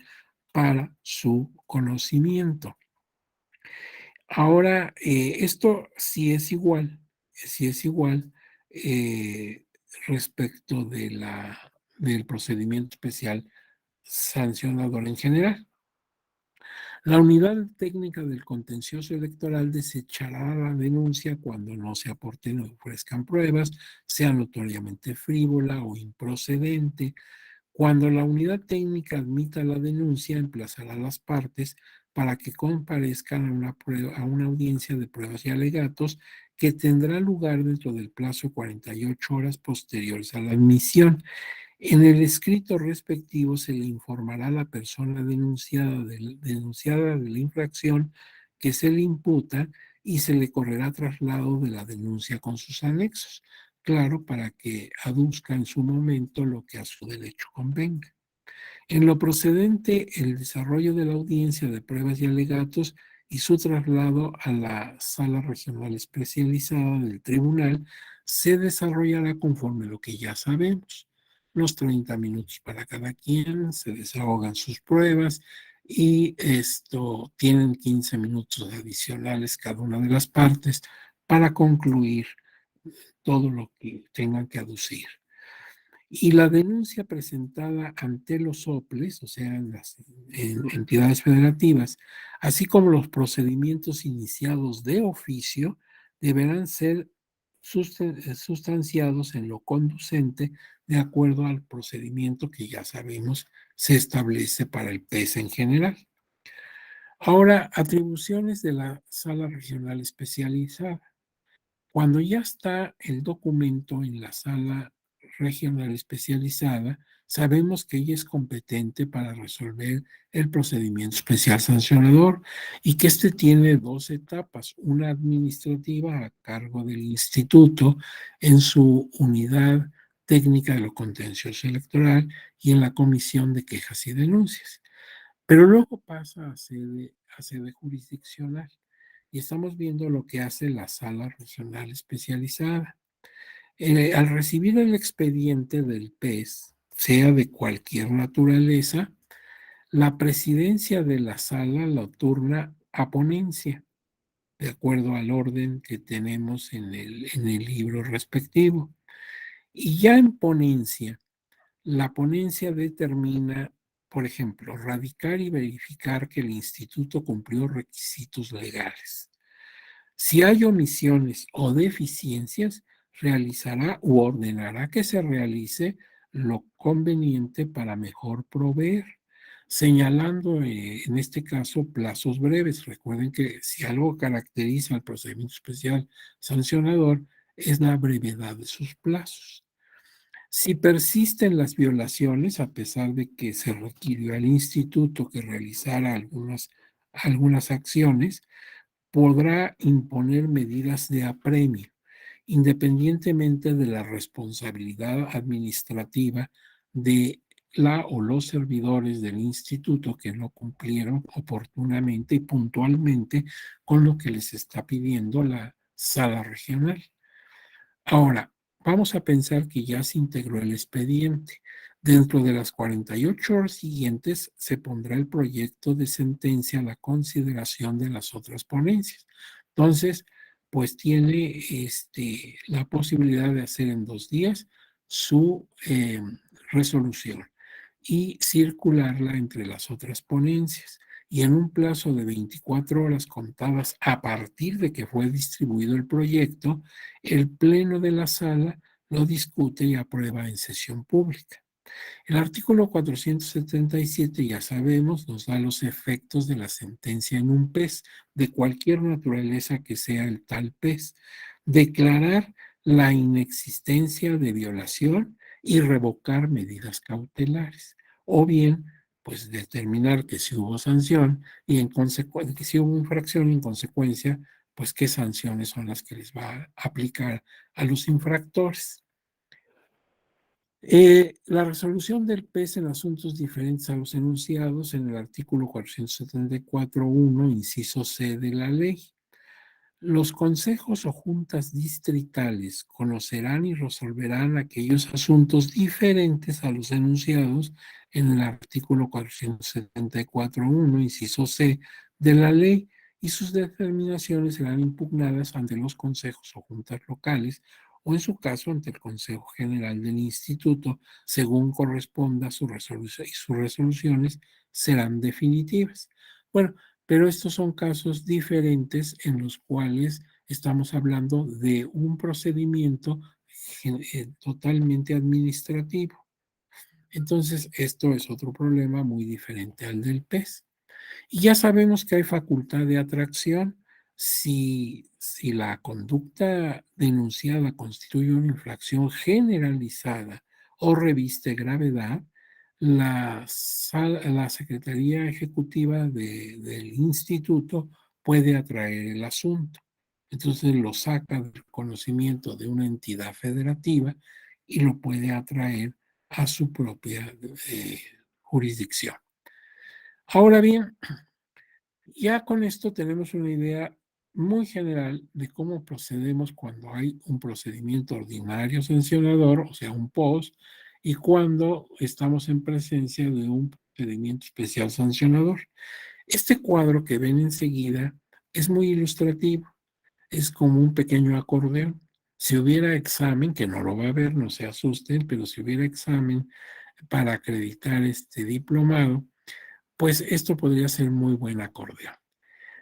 para su conocimiento. Ahora, esto sí es igual eh, respecto del procedimiento especial sancionador en general. La unidad técnica del contencioso electoral desechará la denuncia cuando no se aporten o ofrezcan pruebas, sea notoriamente frívola o improcedente. Cuando la unidad técnica admita la denuncia, emplazará a las partes para que comparezcan a una audiencia de pruebas y alegatos que tendrá lugar dentro del plazo de 48 horas posteriores a la admisión. En el escrito respectivo se le informará a la persona denunciada de la infracción que se le imputa y se le correrá traslado de la denuncia con sus anexos, claro, para que aduzca en su momento lo que a su derecho convenga. En lo procedente, el desarrollo de la audiencia de pruebas y alegatos y su traslado a la sala regional especializada del tribunal se desarrollará conforme lo que ya sabemos. Los 30 minutos para cada quien, se desahogan sus pruebas y esto tienen 15 minutos adicionales cada una de las partes para concluir todo lo que tengan que aducir. Y la denuncia presentada ante los OPLES, o sea, las entidades federativas, así como los procedimientos iniciados de oficio, deberán ser sustanciados en lo conducente de acuerdo al procedimiento que ya sabemos se establece para el PES en general. Ahora, atribuciones de la Sala Regional Especializada. Cuando ya está el documento en la sala regional especializada, sabemos que ella es competente para resolver el procedimiento especial sancionador y que este tiene dos etapas, una administrativa a cargo del instituto en su unidad técnica de lo contencioso electoral y en la comisión de quejas y denuncias. Pero luego pasa a sede jurisdiccional y estamos viendo lo que hace la sala regional especializada. Al recibir el expediente del PES, sea de cualquier naturaleza, la presidencia de la sala lo turna a ponencia de acuerdo al orden que tenemos en el libro respectivo. Y ya en ponencia, la ponencia determina, por ejemplo, radicar y verificar que el instituto cumplió requisitos legales. Si hay omisiones o deficiencias, realizará u ordenará que se realice lo conveniente para mejor proveer, señalando en este caso plazos breves. Recuerden que si algo caracteriza al procedimiento especial sancionador es la brevedad de sus plazos. Si persisten las violaciones, a pesar de que se requirió al instituto que realizara algunas acciones, podrá imponer medidas de apremio, independientemente de la responsabilidad administrativa de la o los servidores del instituto que no cumplieron oportunamente y puntualmente con lo que les está pidiendo la sala regional. Ahora, vamos a pensar que ya se integró el expediente. Dentro de las 48 horas siguientes se pondrá el proyecto de sentencia a la consideración de las otras ponencias. Entonces, pues tiene la posibilidad de hacer en 2 días su resolución y circularla entre las otras ponencias. Y en un plazo de 24 horas contadas a partir de que fue distribuido el proyecto, el Pleno de la Sala lo discute y aprueba en sesión pública. El artículo 477, ya sabemos, nos da los efectos de la sentencia en un PES, de cualquier naturaleza que sea el tal PES. Declarar la inexistencia de violación y revocar medidas cautelares. O bien, pues determinar que si hubo sanción y en consecuencia, que si hubo infracción y en consecuencia, pues qué sanciones son las que les va a aplicar a los infractores. La resolución del PES en asuntos diferentes a los enunciados en el artículo 474.1, inciso C de la ley. Los consejos o juntas distritales conocerán y resolverán aquellos asuntos diferentes a los enunciados en el artículo 474.1, inciso C de la ley, y sus determinaciones serán impugnadas ante los consejos o juntas locales o en su caso ante el Consejo General del Instituto, según corresponda su resolución, y sus resoluciones serán definitivas. Bueno, pero estos son casos diferentes en los cuales estamos hablando de un procedimiento totalmente administrativo. Entonces, esto es otro problema muy diferente al del PES. Y ya sabemos que hay facultad de atracción. Si la conducta denunciada constituye una infracción generalizada o reviste gravedad, la Secretaría Ejecutiva del Instituto puede atraer el asunto. Entonces lo saca del conocimiento de una entidad federativa y lo puede atraer a su propia jurisdicción. Ahora bien, ya con esto tenemos una idea muy general de cómo procedemos cuando hay un procedimiento ordinario sancionador, o sea, un POS, y cuando estamos en presencia de un procedimiento especial sancionador. Este cuadro que ven enseguida es muy ilustrativo, es como un pequeño acordeón. Si hubiera examen, que no lo va a haber, no se asusten, pero si hubiera examen para acreditar este diplomado, pues esto podría ser muy buen acordeón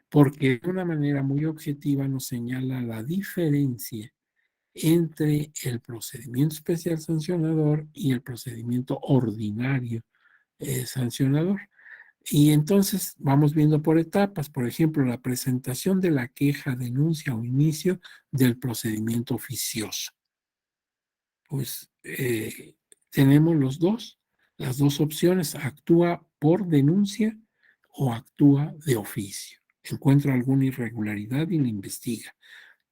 porque de una manera muy objetiva nos señala la diferencia entre el procedimiento especial sancionador y el procedimiento ordinario sancionador. Y entonces vamos viendo por etapas, por ejemplo, la presentación de la queja, denuncia o inicio del procedimiento oficioso. Pues tenemos las dos opciones, actúa por denuncia o actúa de oficio. Encuentra alguna irregularidad y la investiga.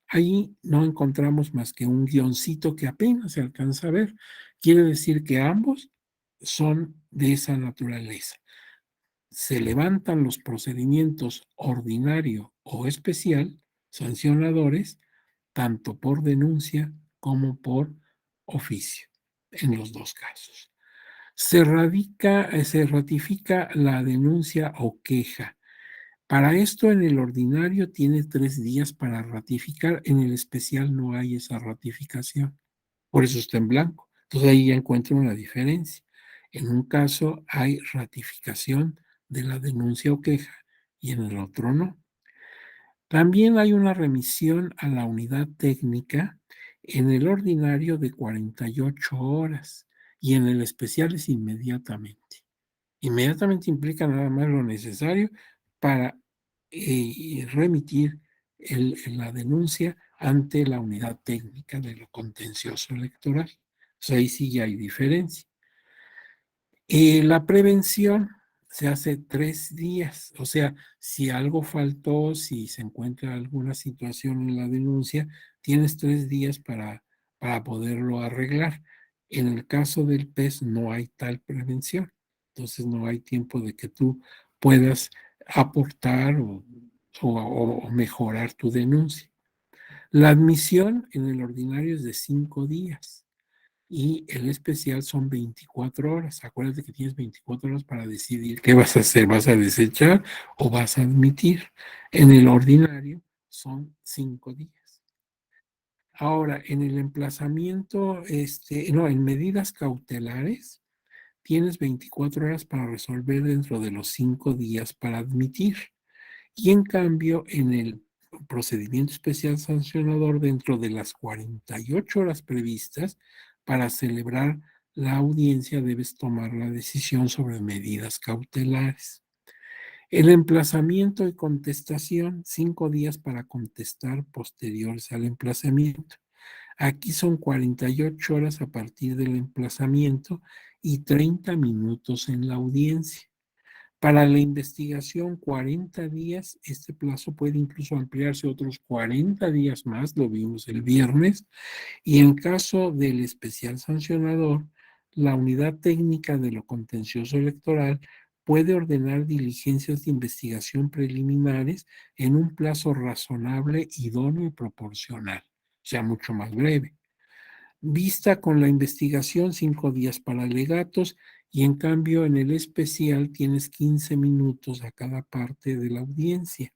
Ahí no encontramos más que un guioncito que apenas se alcanza a ver. Quiere decir que ambos son de esa naturaleza. Se levantan los procedimientos ordinario o especial, sancionadores, tanto por denuncia como por oficio, en los dos casos. Se ratifica la denuncia o queja Para esto, en el ordinario tiene 3 días para ratificar, en el especial no hay esa ratificación, por eso está en blanco. Entonces ahí ya encuentro una diferencia. En un caso hay ratificación de la denuncia o queja y en el otro no. También hay una remisión a la unidad técnica en el ordinario de 48 horas y en el especial es inmediatamente. Inmediatamente implica nada más lo necesario para remitir la denuncia ante la unidad técnica de lo contencioso electoral. Pues ahí sí ya hay diferencia. La prevención se hace 3 días, o sea, si algo faltó, si se encuentra alguna situación en la denuncia, tienes 3 días para poderlo arreglar. En el caso del PES no hay tal prevención, entonces no hay tiempo de que tú puedas aportar o mejorar tu denuncia. La admisión en el ordinario es de 5 días y el especial son 24 horas. Acuérdate que tienes 24 horas para decidir qué vas a hacer, vas a desechar o vas a admitir. En el ordinario son 5 días. Ahora, en el emplazamiento, no, en medidas cautelares, tienes 24 horas para resolver dentro de los 5 días para admitir. Y en cambio, en el procedimiento especial sancionador, dentro de las 48 horas previstas para celebrar la audiencia, debes tomar la decisión sobre medidas cautelares. El emplazamiento y contestación, 5 días para contestar posteriores al emplazamiento. Aquí son 48 horas a partir del emplazamiento y 30 minutos en la audiencia. Para la investigación, 40 días, este plazo puede incluso ampliarse otros 40 días más, lo vimos el viernes, y en caso del especial sancionador, la unidad técnica de lo contencioso electoral puede ordenar diligencias de investigación preliminares en un plazo razonable, idóneo y proporcional, o sea, mucho más breve. Vista con la investigación, 5 días para alegatos y en cambio en el especial tienes 15 minutos a cada parte de la audiencia.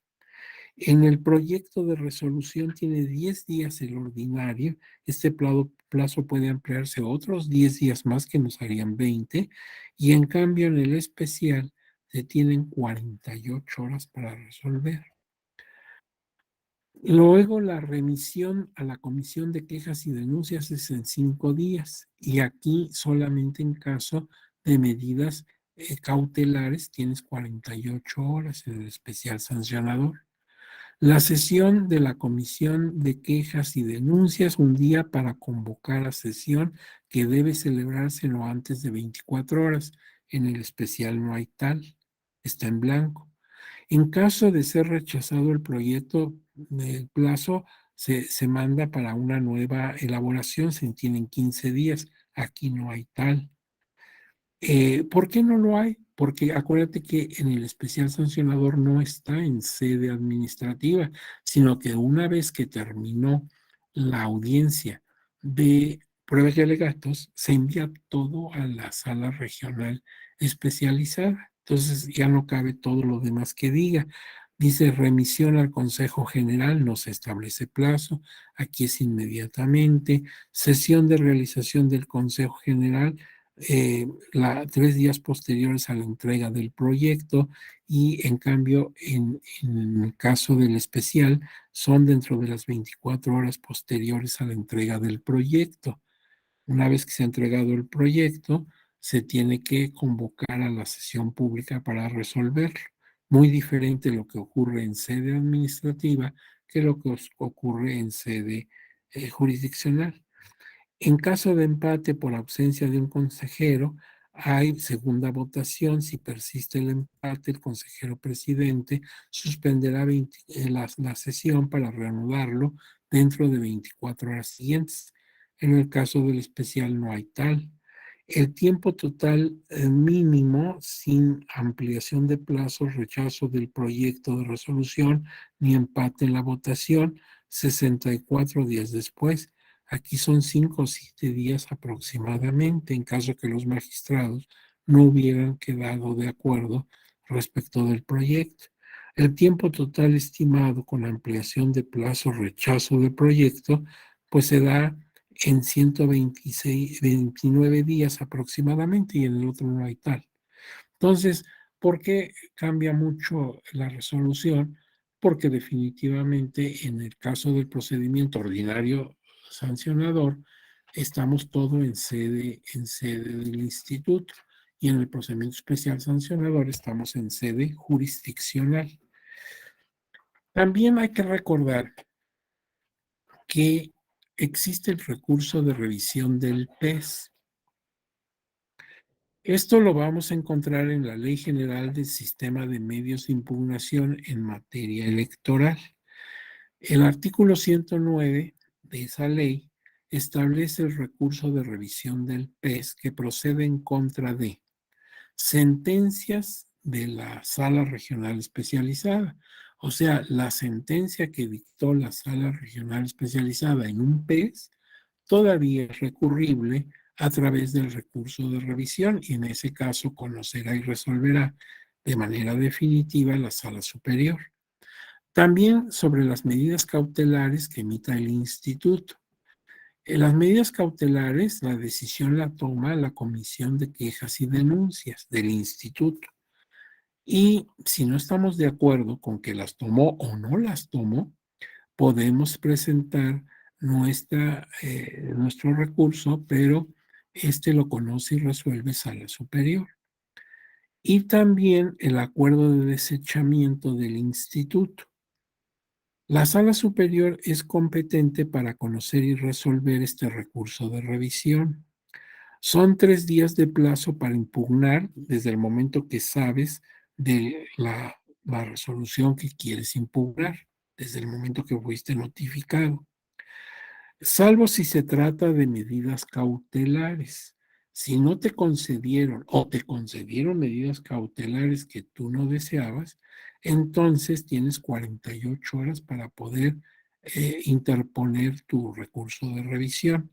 En el proyecto de resolución tiene 10 días el ordinario. Este plazo puede ampliarse otros 10 días más que nos harían 20 y en cambio en el especial se tienen 48 horas para resolver. Luego la remisión a la Comisión de Quejas y Denuncias es en 5 días y aquí solamente en caso de medidas cautelares tienes 48 horas en el especial sancionador. La sesión de la Comisión de Quejas y Denuncias, un día para convocar a sesión que debe celebrarse no antes de 24 horas. En el especial no hay tal, está en blanco. En caso de ser rechazado el proyecto, el plazo se manda para una nueva elaboración, se tienen 15 días. Aquí no hay tal. ¿Por qué no lo hay? Porque acuérdate que en el especial sancionador no está en sede administrativa, sino que una vez que terminó la audiencia de pruebas y alegatos, se envía todo a la sala regional especializada. Entonces ya no cabe todo lo demás que diga. Dice remisión al Consejo General, no se establece plazo, aquí es inmediatamente. Sesión de realización del Consejo General, 3 días posteriores a la entrega del proyecto y en cambio en el caso del especial son dentro de las 24 horas posteriores a la entrega del proyecto. Una vez que se ha entregado el proyecto, se tiene que convocar a la sesión pública para resolverlo. Muy diferente lo que ocurre en sede administrativa que lo que ocurre en sede jurisdiccional. En caso de empate por ausencia de un consejero, hay segunda votación. Si persiste el empate, el consejero presidente suspenderá la sesión para reanudarlo dentro de 24 horas siguientes. En el caso del especial no hay tal. El tiempo total mínimo sin ampliación de plazos, rechazo del proyecto de resolución ni empate en la votación, 64 días después. Aquí son 5 o 7 días aproximadamente en caso que los magistrados no hubieran quedado de acuerdo respecto del proyecto. El tiempo total estimado con ampliación de plazo rechazo de proyecto, pues se da en 126, 29 días aproximadamente y en el otro no hay tal. Entonces, ¿por qué cambia mucho la resolución? Porque definitivamente en el caso del procedimiento ordinario sancionador, estamos todo en sede del instituto y en el procedimiento especial sancionador estamos en sede jurisdiccional. También hay que recordar que existe el recurso de revisión del PES. Esto lo vamos a encontrar en la Ley General del Sistema de Medios de Impugnación en materia electoral. El artículo 109 de esa ley establece el recurso de revisión del PES que procede en contra de sentencias de la Sala Regional Especializada. O sea, la sentencia que dictó la Sala Regional Especializada en un PES todavía es recurrible a través del recurso de revisión y en ese caso conocerá y resolverá de manera definitiva la Sala Superior. También sobre las medidas cautelares que emita el instituto. En las medidas cautelares, la decisión la toma la Comisión de Quejas y Denuncias del instituto. Y si no estamos de acuerdo con que las tomó o no las tomó, podemos presentar nuestro recurso, pero este lo conoce y resuelve Sala Superior. Y también el acuerdo de desechamiento del instituto. La Sala Superior es competente para conocer y resolver este recurso de revisión. Son 3 días de plazo para impugnar desde el momento que sabes de la resolución que quieres impugnar, desde el momento que fuiste notificado, salvo si se trata de medidas cautelares. Si no te concedieron o te concedieron medidas cautelares que tú no deseabas, entonces tienes 48 horas para poder interponer tu recurso de revisión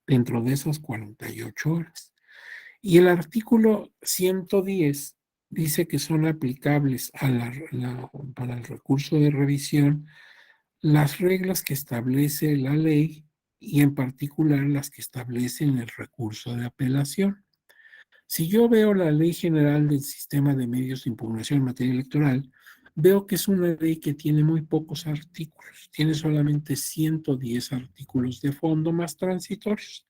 dentro de esas 48 horas. Y el artículo 110 dice que son aplicables para el recurso de revisión las reglas que establece la ley y en particular las que establecen el recurso de apelación. Si yo veo la Ley General del Sistema de Medios de Impugnación en materia electoral, veo que es una ley que tiene muy pocos artículos, tiene solamente 110 artículos de fondo más transitorios.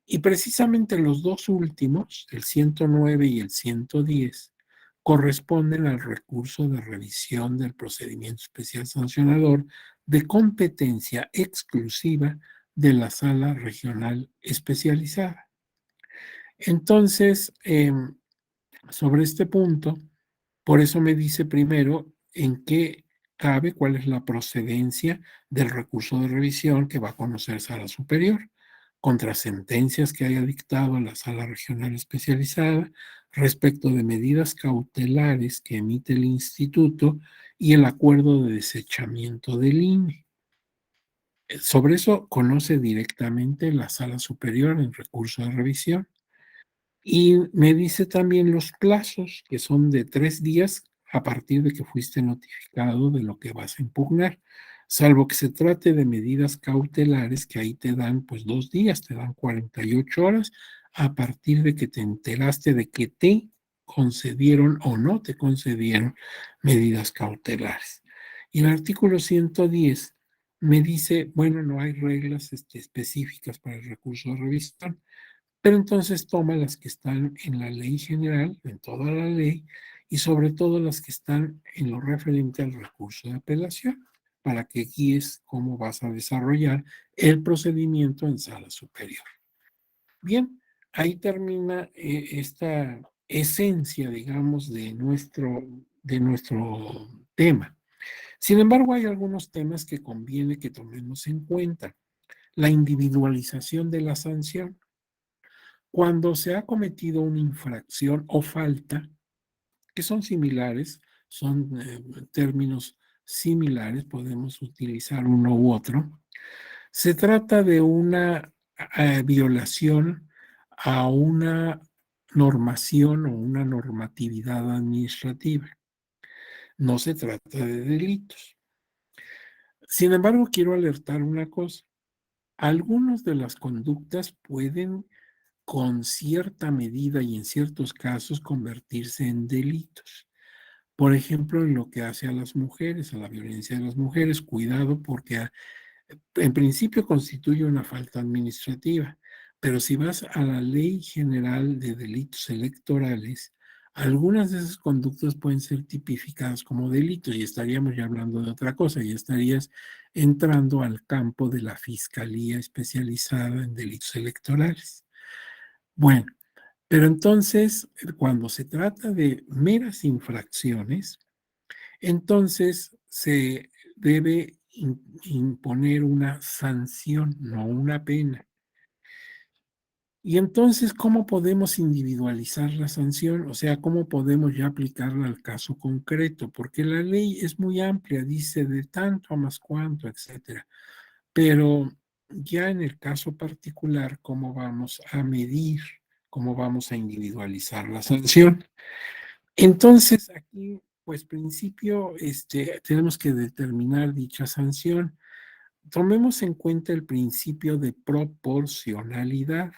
Y precisamente los dos últimos, el 109 y el 110, corresponden al recurso de revisión del procedimiento especial sancionador de competencia exclusiva de la Sala Regional Especializada. Entonces, sobre este punto, por eso me dice primero en qué cabe, cuál es la procedencia del recurso de revisión que va a conocer Sala Superior, contra sentencias que haya dictado la Sala Regional Especializada, respecto de medidas cautelares que emite el Instituto y el acuerdo de desechamiento del INE. Sobre eso conoce directamente la Sala Superior en recurso de revisión. Y me dice también los plazos, que son de 3 días a partir de que fuiste notificado de lo que vas a impugnar, salvo que se trate de medidas cautelares que ahí te dan pues 2 días, te dan 48 horas a partir de que te enteraste de que te concedieron o no te concedieron medidas cautelares. Y el artículo 110 me dice, bueno, no hay reglas específicas para el recurso de revisión, pero entonces toma las que están en la ley general, en toda la ley, y sobre todo las que están en lo referente al recurso de apelación, para que guíes cómo vas a desarrollar el procedimiento en sala superior. Bien, ahí termina esta esencia, digamos, de nuestro tema. Sin embargo, hay algunos temas que conviene que tomemos en cuenta. La individualización de la sanción. Cuando se ha cometido una infracción o falta, que son similares, son términos similares, podemos utilizar uno u otro, se trata de una violación a una normación o una normatividad administrativa. no se trata de delitos. Sin embargo, quiero alertar una cosa. Algunas de las conductas pueden, con cierta medida y en ciertos casos, convertirse en delitos. Por ejemplo, en lo que hace a las mujeres, a la violencia de las mujeres, cuidado porque en principio constituye una falta administrativa, pero si vas a la Ley General de Delitos Electorales, algunas de esas conductas pueden ser tipificadas como delitos y estaríamos ya hablando de otra cosa, y estarías entrando al campo de la Fiscalía especializada en delitos electorales. Bueno, pero entonces, cuando se trata de meras infracciones, entonces se debe imponer una sanción, no una pena. Y entonces, ¿cómo podemos individualizar la sanción? O sea, ¿cómo podemos ya aplicarla al caso concreto? Porque la ley es muy amplia, dice de tanto a más cuánto, etcétera. Pero ya en el caso particular, ¿cómo vamos a medir? ¿Cómo vamos a individualizar la sanción? Entonces, aquí, pues, principio, tenemos que determinar dicha sanción. Tomemos en cuenta el principio de proporcionalidad,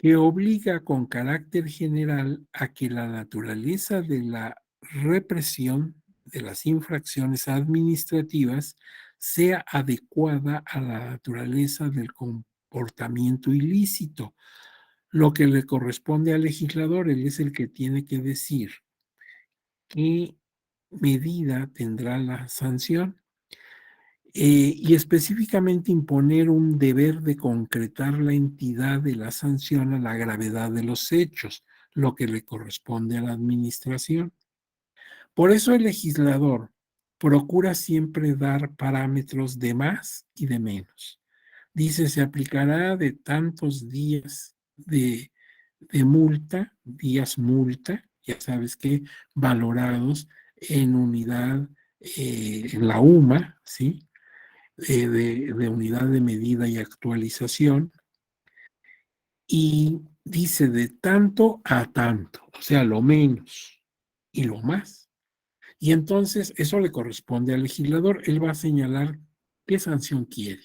que obliga con carácter general a que la naturaleza de la represión de las infracciones administrativas sea adecuada a la naturaleza del comportamiento ilícito, lo que le corresponde al legislador. Él es el que tiene que decir qué medida tendrá la sanción, y específicamente imponer un deber de concretar la entidad de la sanción a la gravedad de los hechos, lo que le corresponde a la administración. Por eso el legislador procura siempre dar parámetros de más y de menos. Dice, se aplicará de tantos días de multa, días multa, ya sabes que valorados en unidad, en la UMA, ¿sí? De unidad de medida y actualización, y dice de tanto a tanto, o sea, lo menos y lo más. Y entonces eso le corresponde al legislador, él va a señalar qué sanción quiere.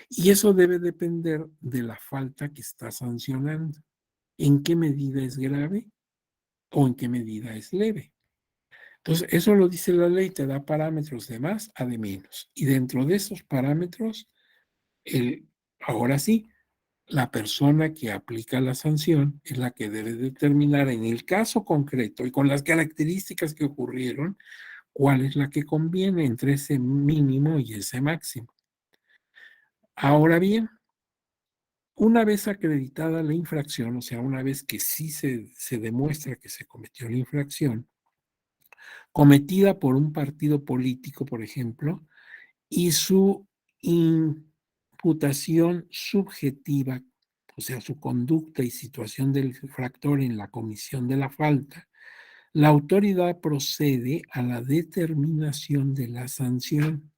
Y eso debe depender de la falta que está sancionando, en qué medida es grave o en qué medida es leve. Entonces, eso lo dice la ley, te da parámetros de más a de menos. Y dentro de esos parámetros, ahora sí, la persona que aplica la sanción es la que debe determinar en el caso concreto y con las características que ocurrieron, cuál es la que conviene entre ese mínimo y ese máximo. Ahora bien, una vez acreditada la infracción, o sea, una vez que sí se demuestra que se cometió la infracción, cometida por un partido político, por ejemplo, y su imputación subjetiva, o sea, su conducta y situación del infractor en la comisión de la falta, la autoridad procede a la determinación de la sanción.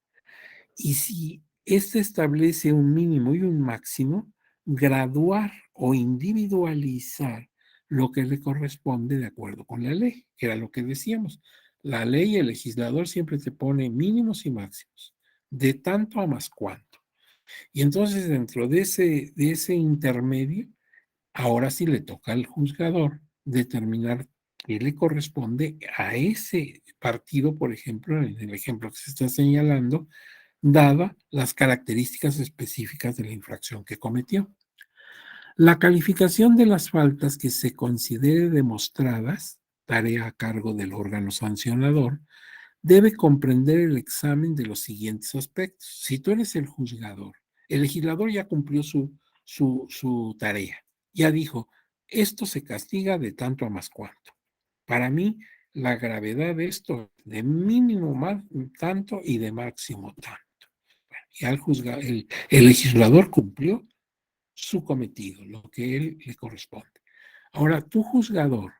Y si éste establece un mínimo y un máximo, graduar o individualizar lo que le corresponde de acuerdo con la ley, que era lo que decíamos. La ley, el legislador siempre te pone mínimos y máximos, de tanto a más cuánto. Y entonces dentro de ese intermedio, ahora sí le toca al juzgador determinar qué le corresponde a ese partido, por ejemplo, en el ejemplo que se está señalando, dada las características específicas de la infracción que cometió. La calificación de las faltas que se considere demostradas, tarea a cargo del órgano sancionador, debe comprender el examen de los siguientes aspectos. Si tú eres el juzgador, el legislador ya cumplió su tarea, ya dijo, esto se castiga de tanto a más cuanto. Para mí, la gravedad de esto, de mínimo más tanto y de máximo tanto. Ya el legislador cumplió su cometido, lo que él le corresponde. Ahora, tú juzgador,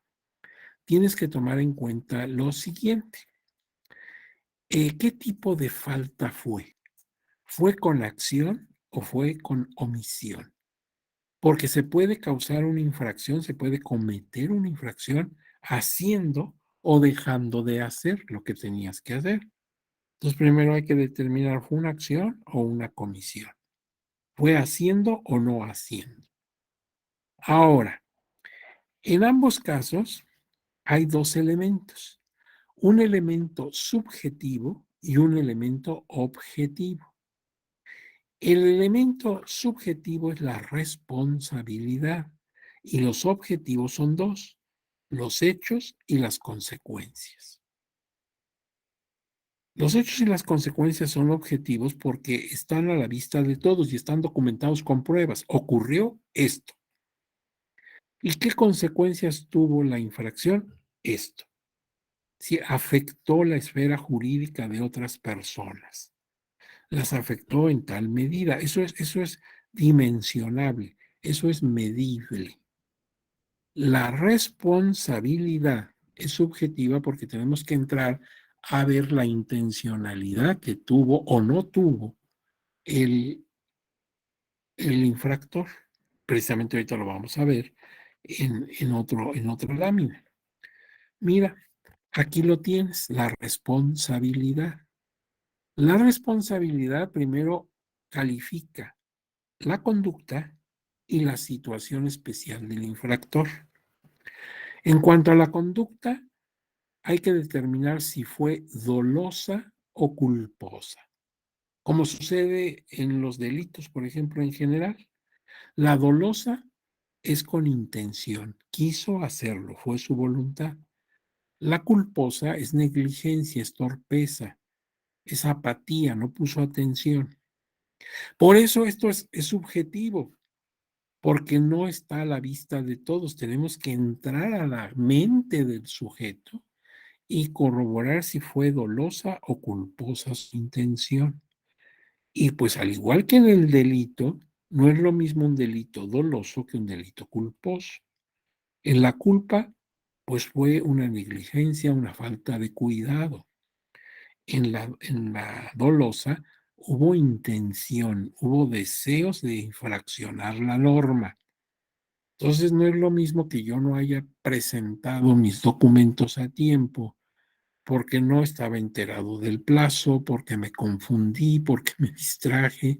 tienes que tomar en cuenta lo siguiente. ¿Qué tipo de falta fue? ¿Fue con acción o fue con omisión? Porque se puede causar una infracción, se puede cometer una infracción haciendo o dejando de hacer lo que tenías que hacer. Entonces, primero hay que determinar, ¿fue una acción o una comisión? ¿Fue haciendo o no haciendo? Ahora, en ambos casos hay dos elementos, un elemento subjetivo y un elemento objetivo. El elemento subjetivo es la responsabilidad y los objetivos son dos, los hechos y las consecuencias. Los hechos y las consecuencias son objetivos porque están a la vista de todos y están documentados con pruebas. Ocurrió esto. ¿Y qué consecuencias tuvo la infracción? Esto. Si afectó la esfera jurídica de otras personas, las afectó en tal medida. Eso es dimensionable, eso es medible. La responsabilidad es subjetiva porque tenemos que entrar a ver la intencionalidad que tuvo o no tuvo el, el infractor. Precisamente ahorita lo vamos a ver en otra lámina. Mira, aquí lo tienes, la responsabilidad. La responsabilidad primero califica la conducta y la situación especial del infractor. En cuanto a la conducta, hay que determinar si fue dolosa o culposa. Como sucede en los delitos, por ejemplo, en general, la dolosa es con intención, quiso hacerlo, fue su voluntad. La culposa es negligencia, es torpeza, es apatía, no puso atención. Por eso esto es subjetivo, porque no está a la vista de todos. Tenemos que entrar a la mente del sujeto y corroborar si fue dolosa o culposa su intención. Y pues al igual que en el delito, no es lo mismo un delito doloso que un delito culposo. En la culpa, pues fue una negligencia, una falta de cuidado. En la dolosa hubo intención, hubo deseos de infraccionar la norma. Entonces no es lo mismo que yo no haya presentado mis documentos a tiempo porque no estaba enterado del plazo, porque me confundí, porque me distraje,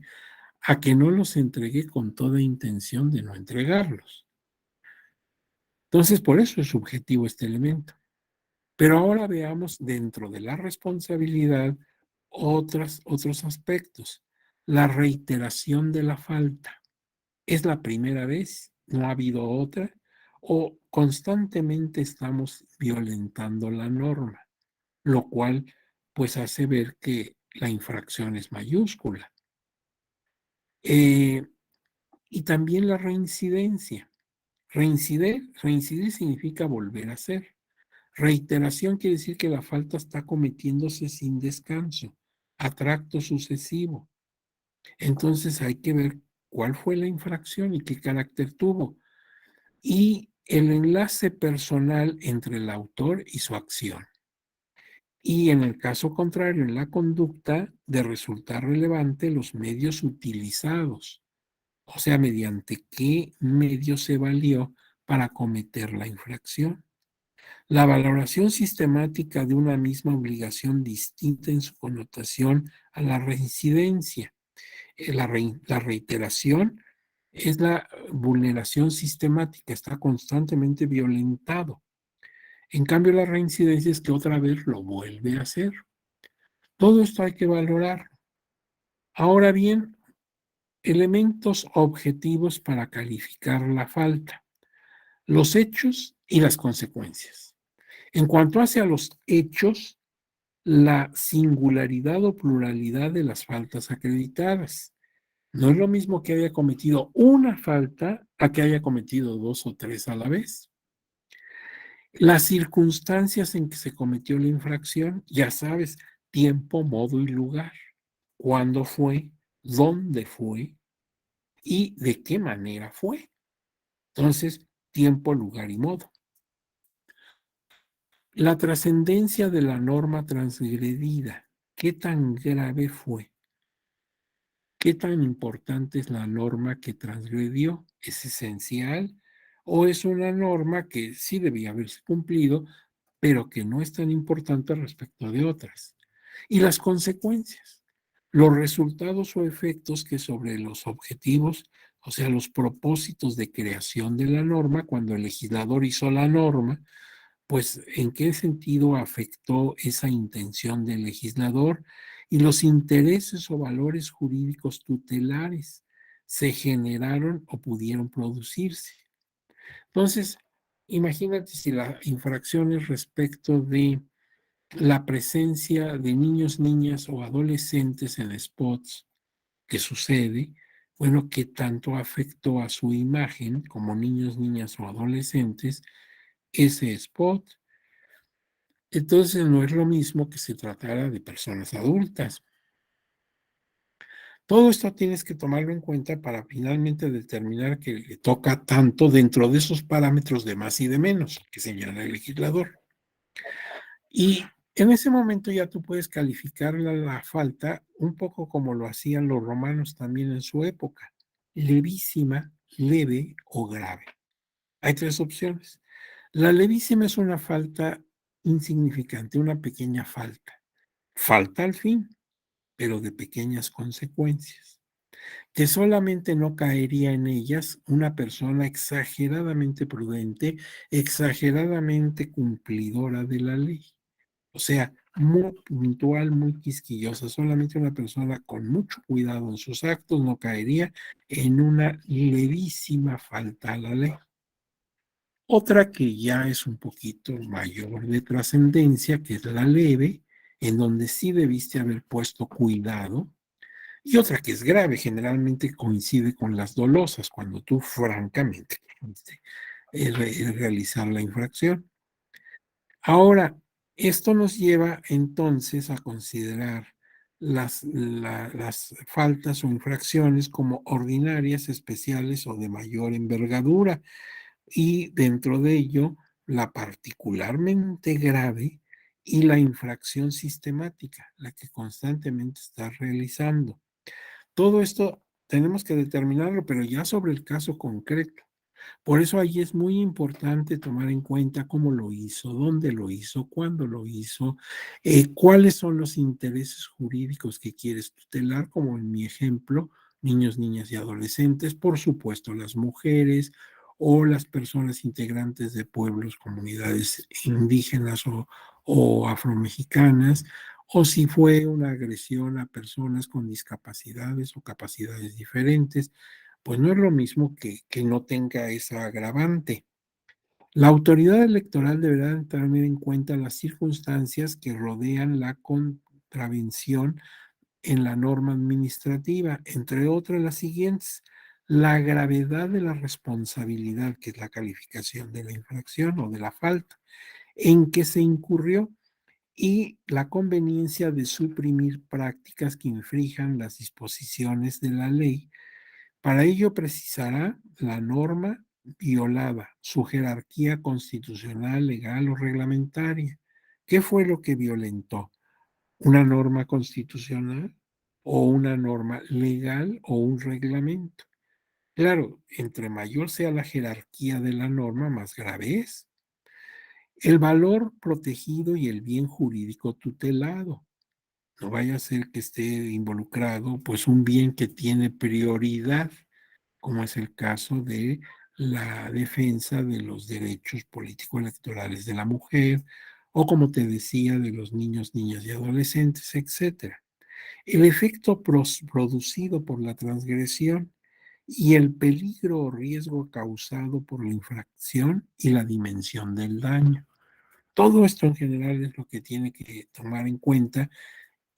a que no los entregué con toda intención de no entregarlos. Entonces, por eso es subjetivo este elemento. Pero ahora veamos dentro de la responsabilidad otros aspectos. La reiteración de la falta. ¿Es la primera vez? ¿No ha habido otra? ¿O constantemente estamos violentando la norma? Lo cual pues hace ver que la infracción es mayúscula. Eh, y también la reincidencia. Reincidir significa volver a hacer. Reiteración quiere decir que la falta está cometiéndose sin descanso, a tracto sucesivo. Entonces hay que ver cuál fue la infracción y qué carácter tuvo. Y el enlace personal entre el autor y su acción. Y en el caso contrario, en la conducta, de resultar relevante los medios utilizados, o sea, mediante qué medio se valió para cometer la infracción. La valoración sistemática de una misma obligación distinta en su connotación a la reincidencia. La reiteración es la vulneración sistemática, está constantemente violentado. En cambio, la reincidencia es que otra vez lo vuelve a hacer. Todo esto hay que valorar. Ahora bien, elementos objetivos para calificar la falta, los hechos y las consecuencias. En cuanto hacia los hechos, la singularidad o pluralidad de las faltas acreditadas. No es lo mismo que haya cometido una falta a que haya cometido dos o tres a la vez. Las circunstancias en que se cometió la infracción, ya sabes, tiempo, modo y lugar. Cuándo fue, dónde fue y de qué manera fue. Entonces, tiempo, lugar y modo. La trascendencia de la norma transgredida. ¿Qué tan grave fue? ¿Qué tan importante es la norma que transgredió? ¿Es esencial? ¿O es una norma que sí debía haberse cumplido, pero que no es tan importante respecto de otras. Y las consecuencias, los resultados o efectos que sobre los objetivos, o sea, los propósitos de creación de la norma, cuando el legislador hizo la norma, pues en qué sentido afectó esa intención del legislador y los intereses o valores jurídicos tutelares se generaron o pudieron producirse. Entonces, imagínate si la infracción es respecto de la presencia de niños, niñas o adolescentes en spots que sucede, bueno, qué tanto afectó a su imagen como niños, niñas o adolescentes ese spot. Entonces no es lo mismo que se tratara de personas adultas. Todo esto tienes que tomarlo en cuenta para finalmente determinar que le toca tanto dentro de esos parámetros de más y de menos que señala el legislador. Y en ese momento ya tú puedes calificar la falta un poco como lo hacían los romanos también en su época, levísima, leve o grave. Hay tres opciones. La levísima es una falta insignificante, una pequeña falta. Falta al fin, pero de pequeñas consecuencias, que solamente no caería en ellas una persona exageradamente prudente, exageradamente cumplidora de la ley. O sea, muy puntual, muy quisquillosa. Solamente una persona con mucho cuidado en sus actos no caería en una levísima falta a la ley. Otra que ya es un poquito mayor de trascendencia, que es la leve, en donde sí debiste haber puesto cuidado, y otra que es grave, generalmente coincide con las dolosas, cuando tú francamente quisiste realizar la infracción. Ahora, esto nos lleva entonces a considerar las faltas o infracciones como ordinarias, especiales o de mayor envergadura, y dentro de ello la particularmente grave y la infracción sistemática, la que constantemente estás realizando. Todo esto tenemos que determinarlo, pero ya sobre el caso concreto. Por eso ahí es muy importante tomar en cuenta cómo lo hizo, dónde lo hizo, cuándo lo hizo, cuáles son los intereses jurídicos que quieres tutelar, como en mi ejemplo, niños, niñas y adolescentes, por supuesto las mujeres o las personas integrantes de pueblos, comunidades indígenas o afromexicanas, o si fue una agresión a personas con discapacidades o capacidades diferentes, pues no es lo mismo que no tenga esa agravante. La autoridad electoral deberá tener en cuenta las circunstancias que rodean la contravención en la norma administrativa, entre otras las siguientes: la gravedad de la responsabilidad, que es la calificación de la infracción o de la falta, en que se incurrió, y la conveniencia de suprimir prácticas que infrijan las disposiciones de la ley. Para ello precisará la norma violada, su jerarquía constitucional, legal o reglamentaria. ¿Qué fue lo que violentó? ¿Una norma constitucional o una norma legal o un reglamento? Claro, entre mayor sea la jerarquía de la norma, más grave es. El valor protegido y el bien jurídico tutelado. No vaya a ser que esté involucrado pues un bien que tiene prioridad, como es el caso de la defensa de los derechos político-electorales de la mujer, o como te decía, de los niños, niñas y adolescentes, etcétera. El efecto producido por la transgresión y el peligro o riesgo causado por la infracción y la dimensión del daño. Todo esto en general es lo que tiene que tomar en cuenta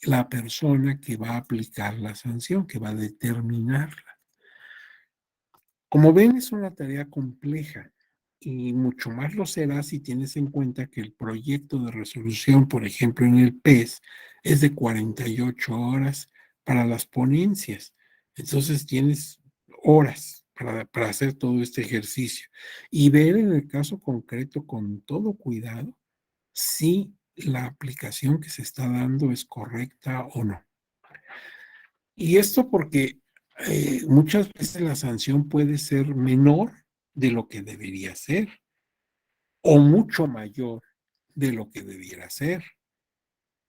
la persona que va a aplicar la sanción, que va a determinarla. Como ven, es una tarea compleja y mucho más lo será si tienes en cuenta que el proyecto de resolución, por ejemplo, en el PES, es de 48 horas para las ponencias. Entonces tienes horas para hacer todo este ejercicio y ver en el caso concreto con todo cuidado si la aplicación que se está dando es correcta o no. Y esto porque muchas veces la sanción puede ser menor de lo que debería ser o mucho mayor de lo que debiera ser.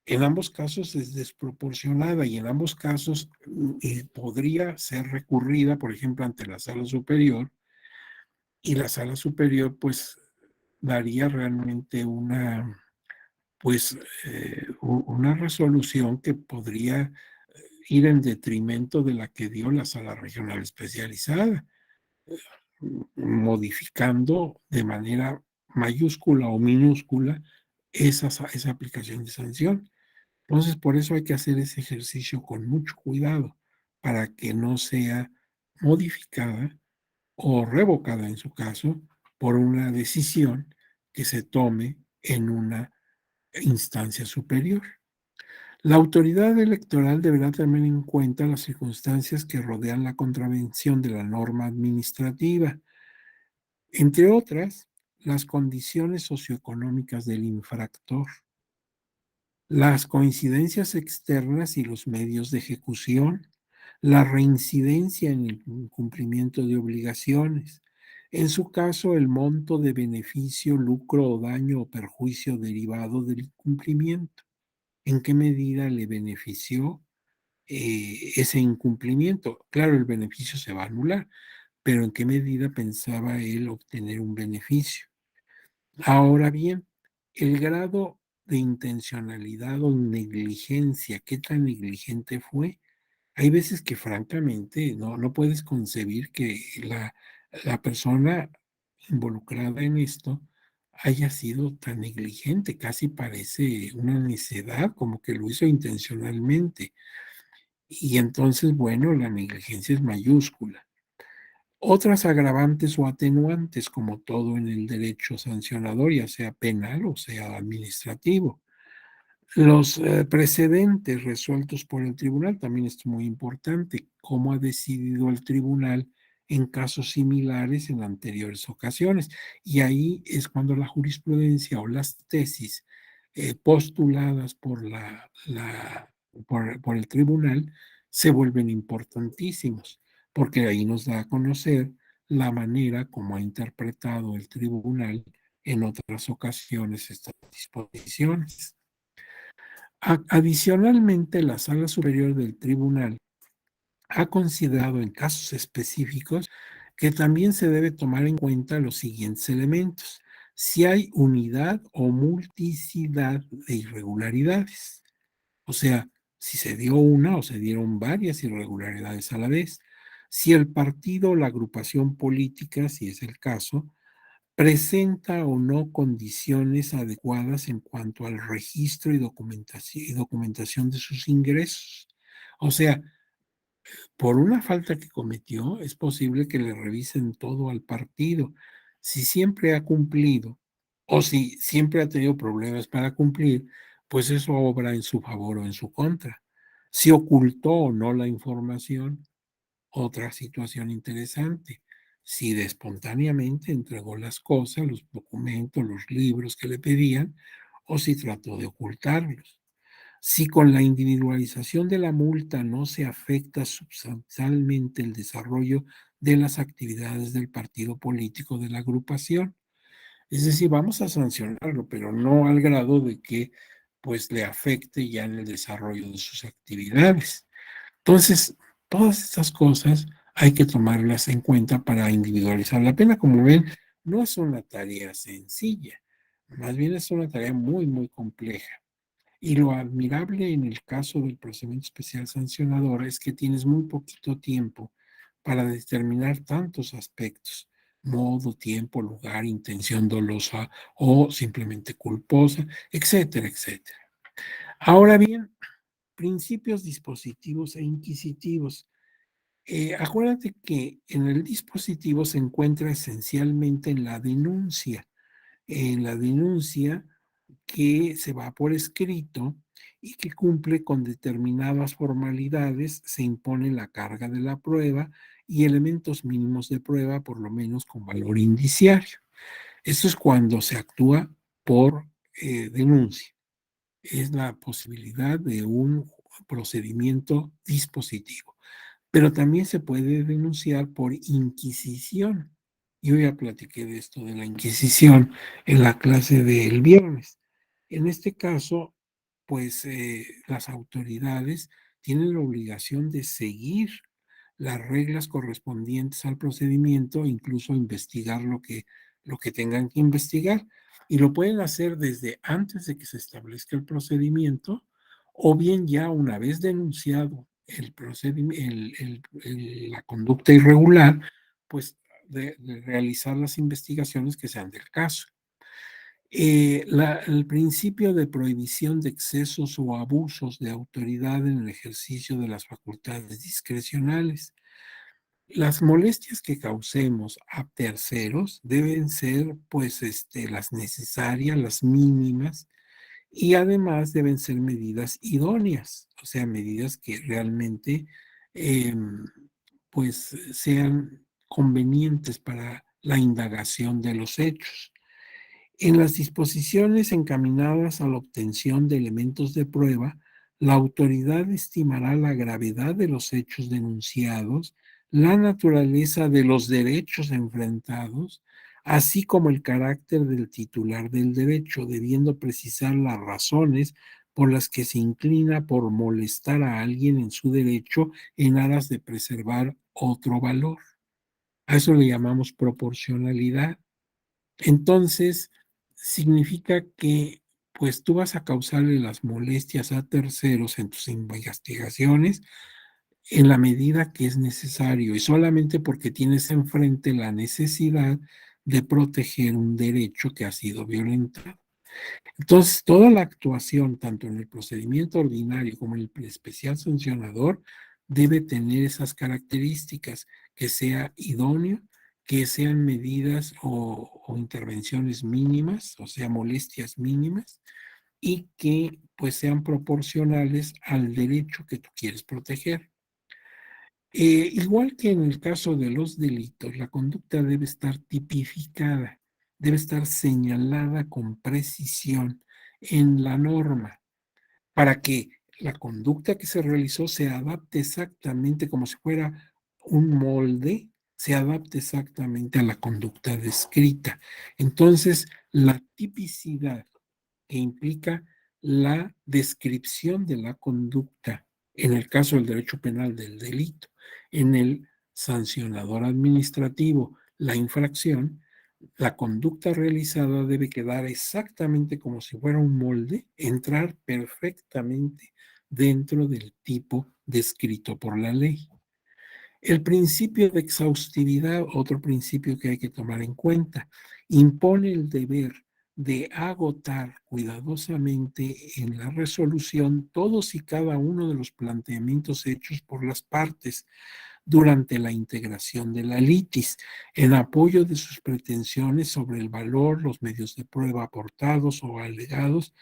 En ambos casos es desproporcionada y en ambos casos podría ser recurrida, por ejemplo, ante la sala superior, y la sala superior pues daría realmente pues, una resolución que podría ir en detrimento de la que dio la sala regional especializada, modificando de manera mayúscula o minúscula esa aplicación de sanción. Entonces, por eso hay que hacer ese ejercicio con mucho cuidado para que no sea modificada o revocada en su caso por una decisión que se tome en una instancia superior. La autoridad electoral deberá tener en cuenta las circunstancias que rodean la contravención de la norma administrativa, entre otras, las condiciones socioeconómicas del infractor, las coincidencias externas y los medios de ejecución, la reincidencia en el incumplimiento de obligaciones, en su caso el monto de beneficio, lucro o daño o perjuicio derivado del incumplimiento, en qué medida le benefició ese incumplimiento. Claro, el beneficio se va a anular, pero en qué medida pensaba él obtener un beneficio. Ahora bien, el grado de intencionalidad o negligencia, ¿qué tan negligente fue? Hay veces que francamente no puedes concebir que la persona involucrada en esto haya sido tan negligente, casi parece una necedad, como que lo hizo intencionalmente. Y entonces, bueno, la negligencia es mayúscula. Otras agravantes o atenuantes, como todo en el derecho sancionador, ya sea penal o sea administrativo. Los precedentes resueltos por el tribunal también es muy importante, cómo ha decidido el tribunal en casos similares en anteriores ocasiones. Y ahí es cuando la jurisprudencia o las tesis postuladas por el tribunal se vuelven importantísimos, porque ahí nos da a conocer la manera como ha interpretado el tribunal en otras ocasiones estas disposiciones. Adicionalmente, la Sala Superior del Tribunal ha considerado en casos específicos que también se debe tomar en cuenta los siguientes elementos: si hay unidad o multiplicidad de irregularidades, o sea, si se dio una o se dieron varias irregularidades a la vez, si el partido o la agrupación política, si es el caso, presenta o no condiciones adecuadas en cuanto al registro y documentación de sus ingresos. O sea, por una falta que cometió, es posible que le revisen todo al partido. Si siempre ha cumplido o si siempre ha tenido problemas para cumplir, pues eso obra en su favor o en su contra. Si ocultó o no la información, otra situación interesante: si de espontáneamente entregó las cosas, los documentos, los libros que le pedían, o si trató de ocultarlos. Si con la individualización de la multa no se afecta sustancialmente el desarrollo de las actividades del partido político de la agrupación. Es decir, vamos a sancionarlo, pero no al grado de que pues le afecte ya en el desarrollo de sus actividades. Entonces, todas estas cosas hay que tomarlas en cuenta para individualizar la pena. Como ven, no es una tarea sencilla, más bien es una tarea muy, muy compleja. Y lo admirable en el caso del procedimiento especial sancionador es que tienes muy poquito tiempo para determinar tantos aspectos: modo, tiempo, lugar, intención dolosa o simplemente culposa, etcétera, etcétera. Ahora bien, principios dispositivos e inquisitivos. Acuérdate que en el dispositivo se encuentra esencialmente en la denuncia que se va por escrito y que cumple con determinadas formalidades, se impone la carga de la prueba y elementos mínimos de prueba, por lo menos con valor indiciario. Esto es cuando se actúa por denuncia. Es la posibilidad de un procedimiento dispositivo. Pero también se puede denunciar por inquisición. Yo ya platiqué de esto de la inquisición en la clase del viernes. En este caso, pues las autoridades tienen la obligación de seguir las reglas correspondientes al procedimiento, incluso investigar lo que tengan que investigar. Y lo pueden hacer desde antes de que se establezca el procedimiento, o bien ya una vez denunciado el la conducta irregular, pues de realizar las investigaciones que sean del caso. El principio de prohibición de excesos o abusos de autoridad en el ejercicio de las facultades discrecionales. Las molestias que causemos a terceros deben ser, pues, las necesarias, las mínimas, y además deben ser medidas idóneas, o sea, medidas que realmente, pues, sean convenientes para la indagación de los hechos. En las disposiciones encaminadas a la obtención de elementos de prueba, la autoridad estimará la gravedad de los hechos denunciados, la naturaleza de los derechos enfrentados, así como el carácter del titular del derecho, debiendo precisar las razones por las que se inclina por molestar a alguien en su derecho en aras de preservar otro valor. A eso le llamamos proporcionalidad. Entonces, significa que, pues, tú vas a causarle las molestias a terceros en tus investigaciones en la medida que es necesario y solamente porque tienes enfrente la necesidad de proteger un derecho que ha sido violentado. Entonces, toda la actuación, tanto en el procedimiento ordinario como en el especial sancionador, debe tener esas características, que sea idóneo, que sean medidas o intervenciones mínimas, o sea, molestias mínimas, y que pues sean proporcionales al derecho que tú quieres proteger. Igual que en el caso de los delitos, la conducta debe estar tipificada, debe estar señalada con precisión en la norma para que la conducta que se realizó se adapte exactamente como si fuera un molde, se adapte exactamente a la conducta descrita. Entonces, la tipicidad que implica la descripción de la conducta, en el caso del derecho penal del delito, en el sancionador administrativo, la infracción, la conducta realizada debe quedar exactamente como si fuera un molde, entrar perfectamente dentro del tipo descrito por la ley. El principio de exhaustividad, otro principio que hay que tomar en cuenta, impone el deber de agotar cuidadosamente en la resolución todos y cada uno de los planteamientos hechos por las partes durante la integración de la litis, en apoyo de sus pretensiones sobre el valor, los medios de prueba aportados o alegados,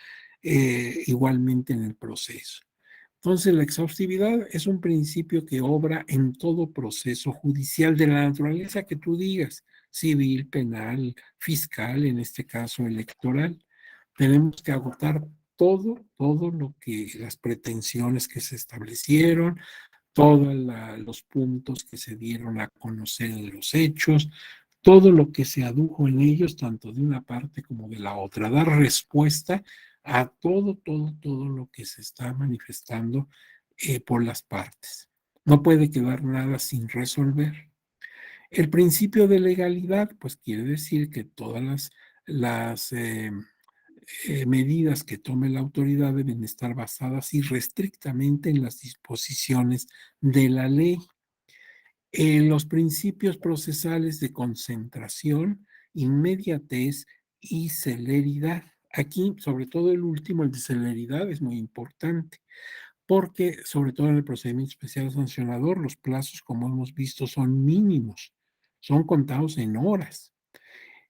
igualmente en el proceso. Entonces, la exhaustividad es un principio que obra en todo proceso judicial de la naturaleza que tú digas, civil, penal, fiscal, en este caso electoral. Tenemos que agotar todo lo que las pretensiones que se establecieron, todos los puntos que se dieron a conocer de los hechos, todo lo que se adujo en ellos, tanto de una parte como de la otra, dar respuesta a todo lo que se está manifestando por las partes. No puede quedar nada sin resolver. El principio de legalidad, pues quiere decir que todas las medidas que tome la autoridad deben estar basadas irrestrictamente en las disposiciones de la ley. En los principios procesales de concentración, inmediatez y celeridad. Aquí, sobre todo el último, el de celeridad, es muy importante, porque sobre todo en el procedimiento especial sancionador, los plazos, como hemos visto, son mínimos, son contados en horas.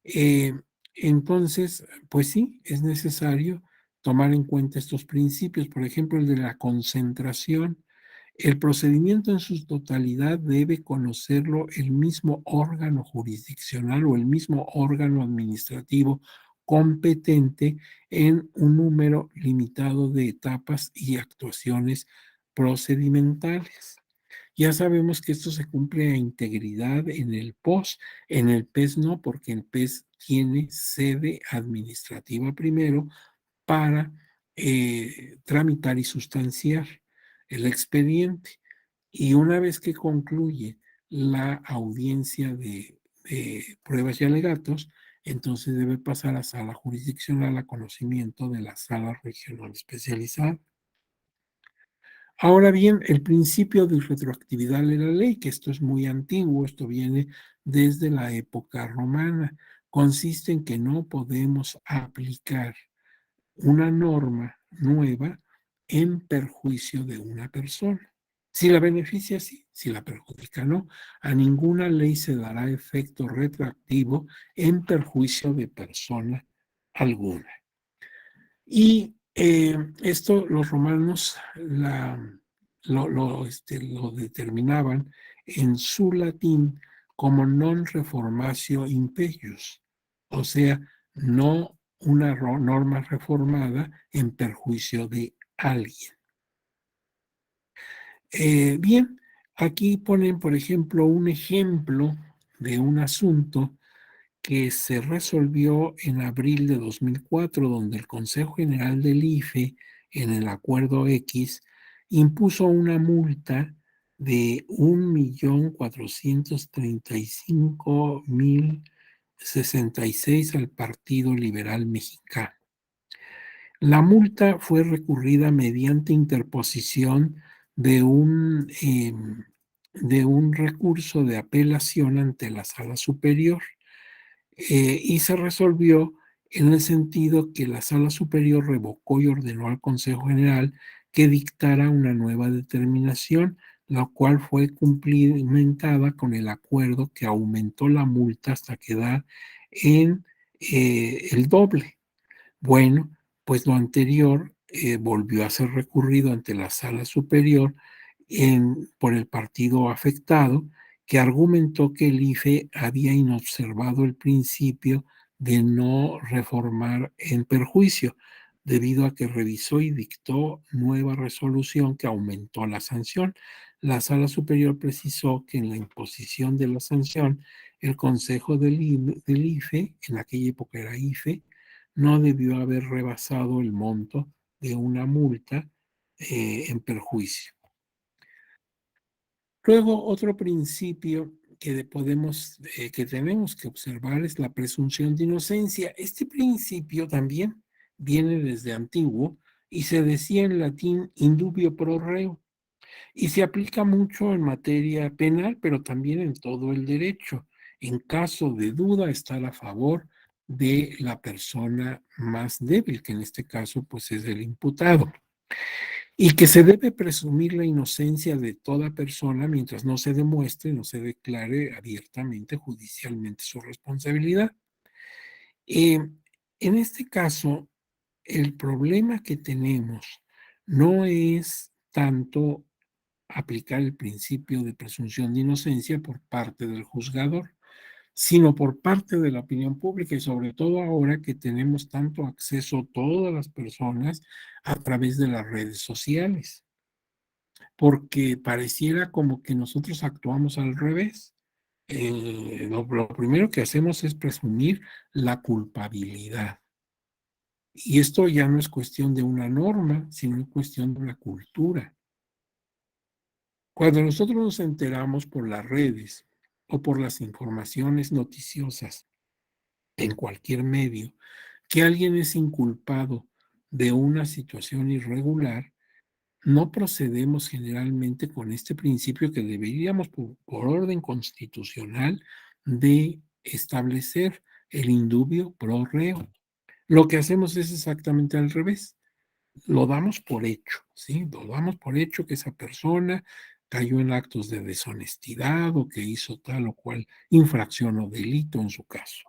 Eh, entonces, pues sí, es necesario tomar en cuenta estos principios, por ejemplo, el de la concentración. El procedimiento en su totalidad debe conocerlo el mismo órgano jurisdiccional o el mismo órgano administrativo competente en un número limitado de etapas y actuaciones procedimentales. Ya sabemos que esto se cumple a integridad en el POS, en el PES no, porque el PES tiene sede administrativa primero para tramitar y sustanciar el expediente. Y una vez que concluye la audiencia de pruebas y alegatos, entonces debe pasar a sala jurisdiccional a conocimiento de la sala regional especializada. Ahora bien, el principio de retroactividad de la ley, que esto es muy antiguo, esto viene desde la época romana, consiste en que no podemos aplicar una norma nueva en perjuicio de una persona. Si la beneficia, sí; si la perjudica, no. A ninguna ley se dará efecto retroactivo en perjuicio de persona alguna. Y esto los romanos lo determinaban en su latín como non reformatio impeius, o sea, no una norma reformada en perjuicio de alguien. Bien, aquí ponen, por ejemplo, un ejemplo de un asunto que se resolvió en abril de 2004, donde el Consejo General del IFE, en el Acuerdo X, impuso una multa de 1.435.066 al Partido Liberal Mexicano. La multa fue recurrida mediante interposición de un recurso de apelación ante la Sala Superior, y se resolvió en el sentido que la Sala Superior revocó y ordenó al Consejo General que dictara una nueva determinación, la cual fue cumplimentada con el acuerdo que aumentó la multa hasta quedar en el doble. Bueno, pues lo anterior volvió a ser recurrido ante la Sala Superior por el partido afectado, que argumentó que el IFE había inobservado el principio de no reformar en perjuicio, debido a que revisó y dictó nueva resolución que aumentó la sanción. La Sala Superior precisó que en la imposición de la sanción, el Consejo del IFE, en aquella época era IFE, no debió haber rebasado el monto de una multa en perjuicio. Luego, otro principio que tenemos que observar es la presunción de inocencia. Este principio también viene desde antiguo y se decía en latín indubio pro reo, y se aplica mucho en materia penal, pero también en todo el derecho. En caso de duda, estar a favor de la persona más débil, que en este caso pues es el imputado, y que se debe presumir la inocencia de toda persona mientras no se demuestre, no se declare abiertamente, judicialmente, su responsabilidad. Eh, en este caso, el problema que tenemos no es tanto aplicar el principio de presunción de inocencia por parte del juzgador, sino por parte de la opinión pública, y sobre todo ahora que tenemos tanto acceso todas las personas a través de las redes sociales, porque pareciera como que nosotros actuamos al revés. Lo primero que hacemos es presumir la culpabilidad. Y esto ya no es cuestión de una norma, sino es cuestión de una cultura. Cuando nosotros nos enteramos por las redes o por las informaciones noticiosas en cualquier medio que alguien es inculpado de una situación irregular, no procedemos generalmente con este principio que deberíamos, por orden constitucional, de establecer el indubio pro reo. Lo que hacemos es exactamente al revés. Lo damos por hecho, ¿sí? Lo damos por hecho que esa persona cayó en actos de deshonestidad o que hizo tal o cual infracción o delito en su caso.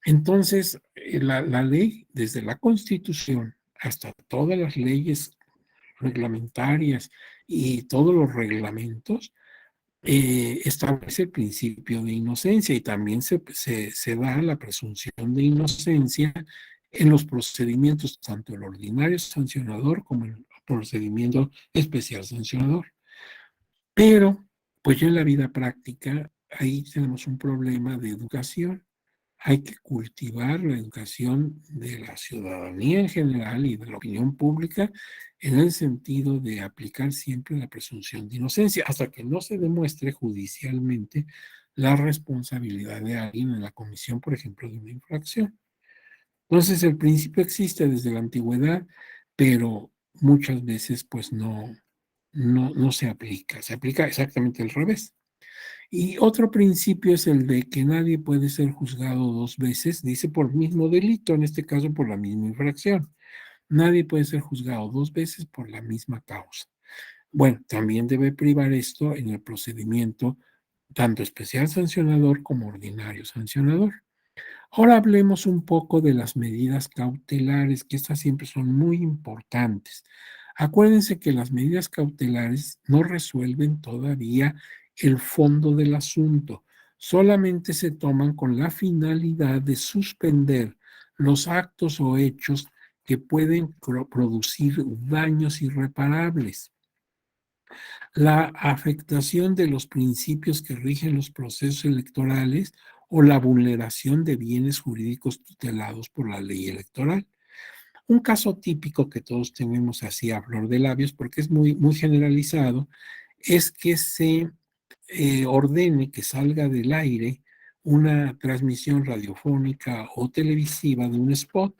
Entonces, la ley, desde la Constitución hasta todas las leyes reglamentarias y todos los reglamentos, establece el principio de inocencia, y también se da la presunción de inocencia en los procedimientos, tanto el ordinario sancionador como el procedimiento especial sancionador. Pero, pues ya en la vida práctica, ahí tenemos un problema de educación. hay que cultivar la educación de la ciudadanía en general y de la opinión pública en el sentido de aplicar siempre la presunción de inocencia, hasta que no se demuestre judicialmente la responsabilidad de alguien en la comisión, por ejemplo, de una infracción. Entonces, el principio existe desde la antigüedad, pero muchas veces pues no se aplica exactamente al revés. Y otro principio es el de que nadie puede ser juzgado dos veces, dice por mismo delito, en este caso por la misma infracción. Nadie puede ser juzgado dos veces por la misma causa. Bueno, también debe privar esto en el procedimiento tanto especial sancionador como ordinario sancionador. Ahora hablemos un poco de las medidas cautelares, que estas siempre son muy importantes. Acuérdense que las medidas cautelares no resuelven todavía el fondo del asunto, solamente se toman con la finalidad de suspender los actos o hechos que pueden producir daños irreparables. La afectación de los principios que rigen los procesos electorales o la vulneración de bienes jurídicos tutelados por la ley electoral. Un caso típico que todos tenemos así a flor de labios, porque es muy generalizado, es que se ordene que salga del aire una transmisión radiofónica o televisiva de un spot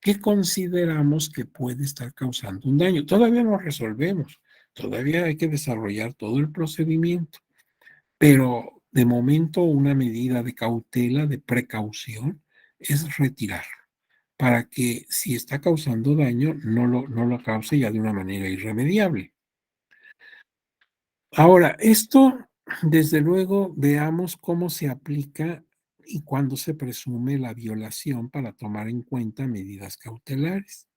que consideramos que puede estar causando un daño. Todavía no resolvemos, todavía hay que desarrollar todo el procedimiento, pero de momento una medida de cautela, de precaución, es retirar para que si está causando daño, no lo cause ya de una manera irremediable. Ahora, esto, desde luego, veamos cómo se aplica y cuándo se presume la violación para tomar en cuenta medidas cautelares.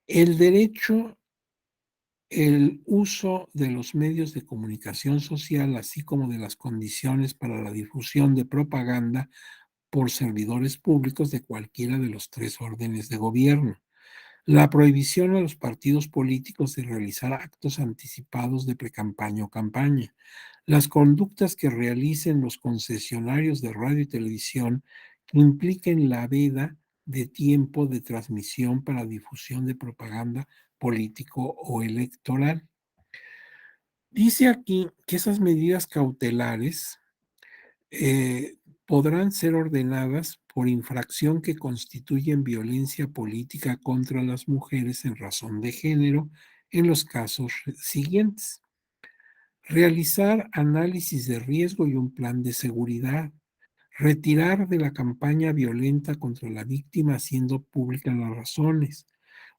El derecho, el uso de los medios de comunicación social, así como de las condiciones para la difusión de propaganda por servidores públicos de cualquiera de los tres órdenes de gobierno. La prohibición a los partidos políticos de realizar actos anticipados de precampaña o campaña. Las conductas que realicen los concesionarios de radio y televisión que impliquen la veda de tiempo de transmisión para difusión de propaganda político o electoral. Dice aquí que esas medidas cautelares eh, podrán ser ordenadas por infracción que constituyen violencia política contra las mujeres en razón de género en los casos siguientes. Realizar análisis de riesgo y un plan de seguridad. Retirar de la campaña violenta contra la víctima haciendo públicas las razones.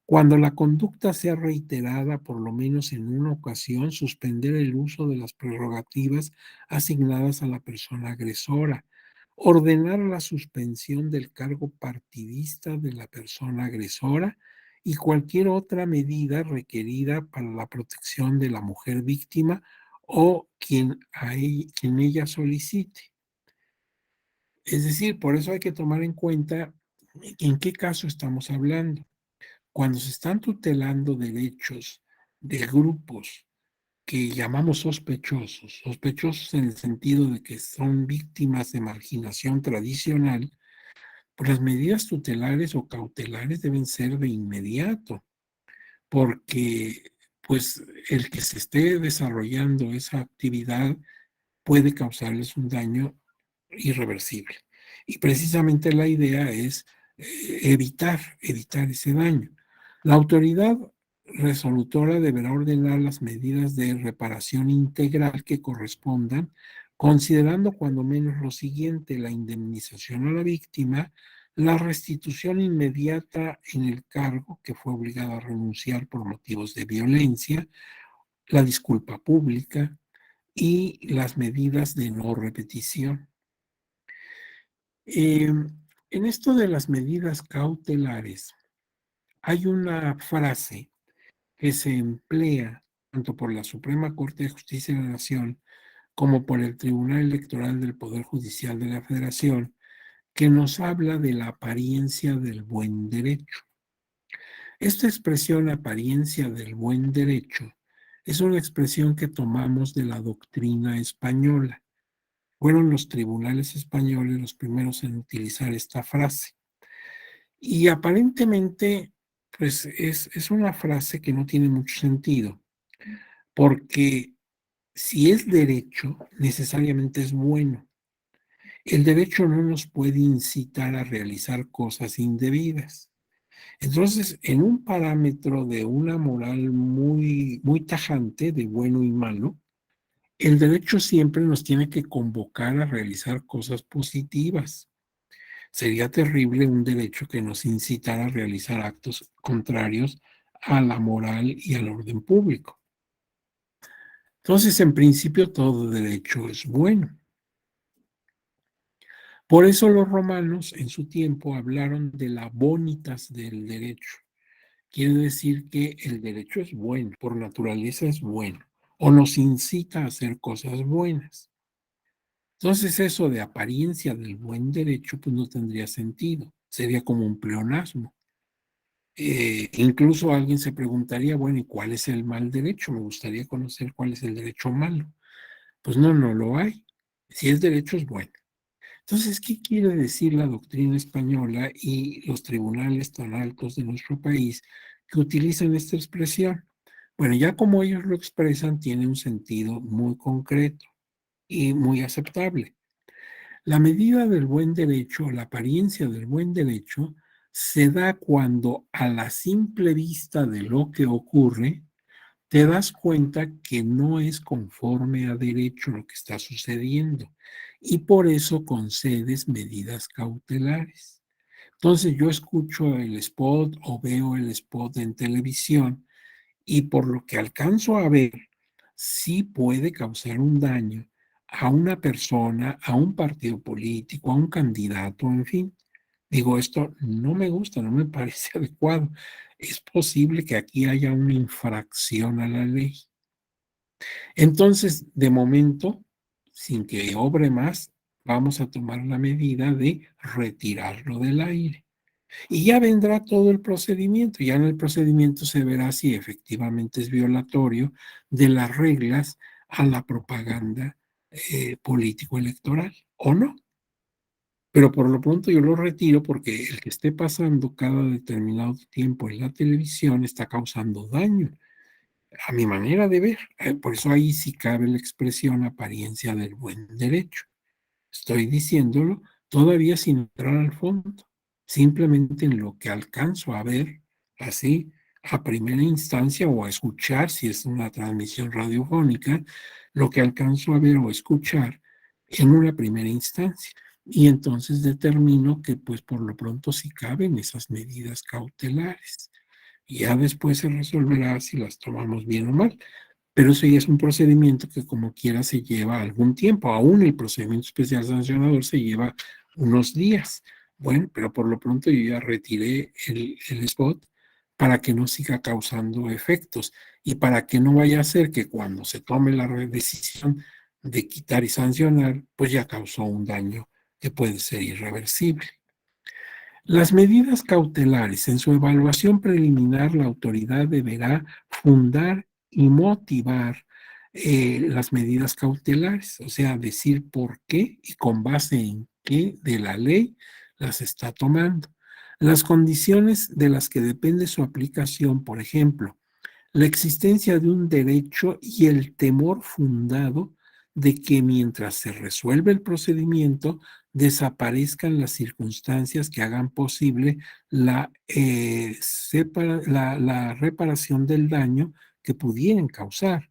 Cuando la conducta sea reiterada por lo menos en una ocasión, suspender el uso de las prerrogativas asignadas a la persona agresora. Ordenar la suspensión del cargo partidista de la persona agresora y cualquier otra medida requerida para la protección de la mujer víctima o quien ella solicite. Es decir, por eso hay que tomar en cuenta en qué caso estamos hablando. Cuando se están tutelando derechos de grupos que llamamos sospechosos, sospechosos en el sentido de que son víctimas de marginación tradicional, pues las medidas tutelares o cautelares deben ser de inmediato, porque pues el que se esté desarrollando esa actividad puede causarles un daño irreversible. Y precisamente la idea es evitar ese daño. La autoridad resolutora deberá ordenar las medidas de reparación integral que correspondan, considerando cuando menos lo siguiente: la indemnización a la víctima, la restitución inmediata en el cargo que fue obligada a renunciar por motivos de violencia, la disculpa pública y las medidas de no repetición. En esto de las medidas cautelares, hay una frase que se emplea tanto por la Suprema Corte de Justicia de la Nación como por el Tribunal Electoral del Poder Judicial de la Federación, que nos habla de la apariencia del buen derecho. Esta expresión, apariencia del buen derecho, es una expresión que tomamos de la doctrina española. fueron los tribunales españoles los primeros en utilizar esta frase. Y aparentemente, pues es una frase que no tiene mucho sentido, porque si es derecho, necesariamente es bueno. El derecho no nos puede incitar a realizar cosas indebidas. Entonces, en un parámetro de una moral muy, muy tajante de bueno y malo, el derecho siempre nos tiene que convocar a realizar cosas positivas. Sería terrible un derecho que nos incitara a realizar actos contrarios a la moral y al orden público. Entonces, en principio, todo derecho es bueno. Por eso los romanos en su tiempo hablaron de la bonitas del derecho. Quiere decir que el derecho es bueno, por naturaleza es bueno, o nos incita a hacer cosas buenas. Entonces eso de apariencia del buen derecho, pues no tendría sentido, sería como un pleonasmo. Incluso alguien se preguntaría, bueno, ¿y cuál es el mal derecho? Me gustaría conocer cuál es el derecho malo. Pues no, no lo hay. Si es derecho, es bueno. Entonces, ¿qué quiere decir la doctrina española y los tribunales tan altos de nuestro país que utilizan esta expresión? Bueno, ya como ellos lo expresan, tiene un sentido muy concreto y muy aceptable. La medida del buen derecho, la apariencia del buen derecho, se da cuando a la simple vista de lo que ocurre, te das cuenta que no es conforme a derecho lo que está sucediendo y por eso concedes medidas cautelares. Entonces yo escucho el spot o veo el spot en televisión y por lo que alcanzo a ver, sí puede causar un daño a una persona, a un partido político, a un candidato, en fin. Digo, esto no me gusta, no me parece adecuado. Es posible que aquí haya una infracción a la ley. Entonces, de momento, sin que obre más, vamos a tomar la medida de retirarlo del aire. Y ya vendrá todo el procedimiento. Ya en el procedimiento se verá si efectivamente es violatorio de las reglas a la propaganda político-electoral o no. Pero por lo pronto yo lo retiro porque el que esté pasando cada determinado tiempo en la televisión está causando daño, a mi manera de ver. Por eso ahí sí cabe la expresión apariencia del buen derecho. Estoy diciéndolo todavía sin entrar al fondo, simplemente en lo que alcanzo a ver, así, a primera instancia o a escuchar, si es una transmisión radiofónica, lo que alcanzo a ver o escuchar en una primera instancia. Y entonces determino que, pues, por lo pronto sí caben esas medidas cautelares. Y ya después se resolverá si las tomamos bien o mal. Pero eso ya es un procedimiento que como quiera se lleva algún tiempo. Aún el procedimiento especial sancionador se lleva unos días. Bueno, pero por lo pronto yo ya retiré el spot para que no siga causando efectos y para que no vaya a ser que cuando se tome la decisión de quitar y sancionar, pues ya causó un daño que puede ser irreversible. Las medidas cautelares. En su evaluación preliminar, la autoridad deberá fundar y motivar las medidas cautelares, o sea, decir por qué y con base en qué de la ley las está tomando. Las condiciones de las que depende su aplicación, por ejemplo, la existencia de un derecho y el temor fundado de que mientras se resuelve el procedimiento desaparezcan las circunstancias que hagan posible la reparación del daño que pudieran causar,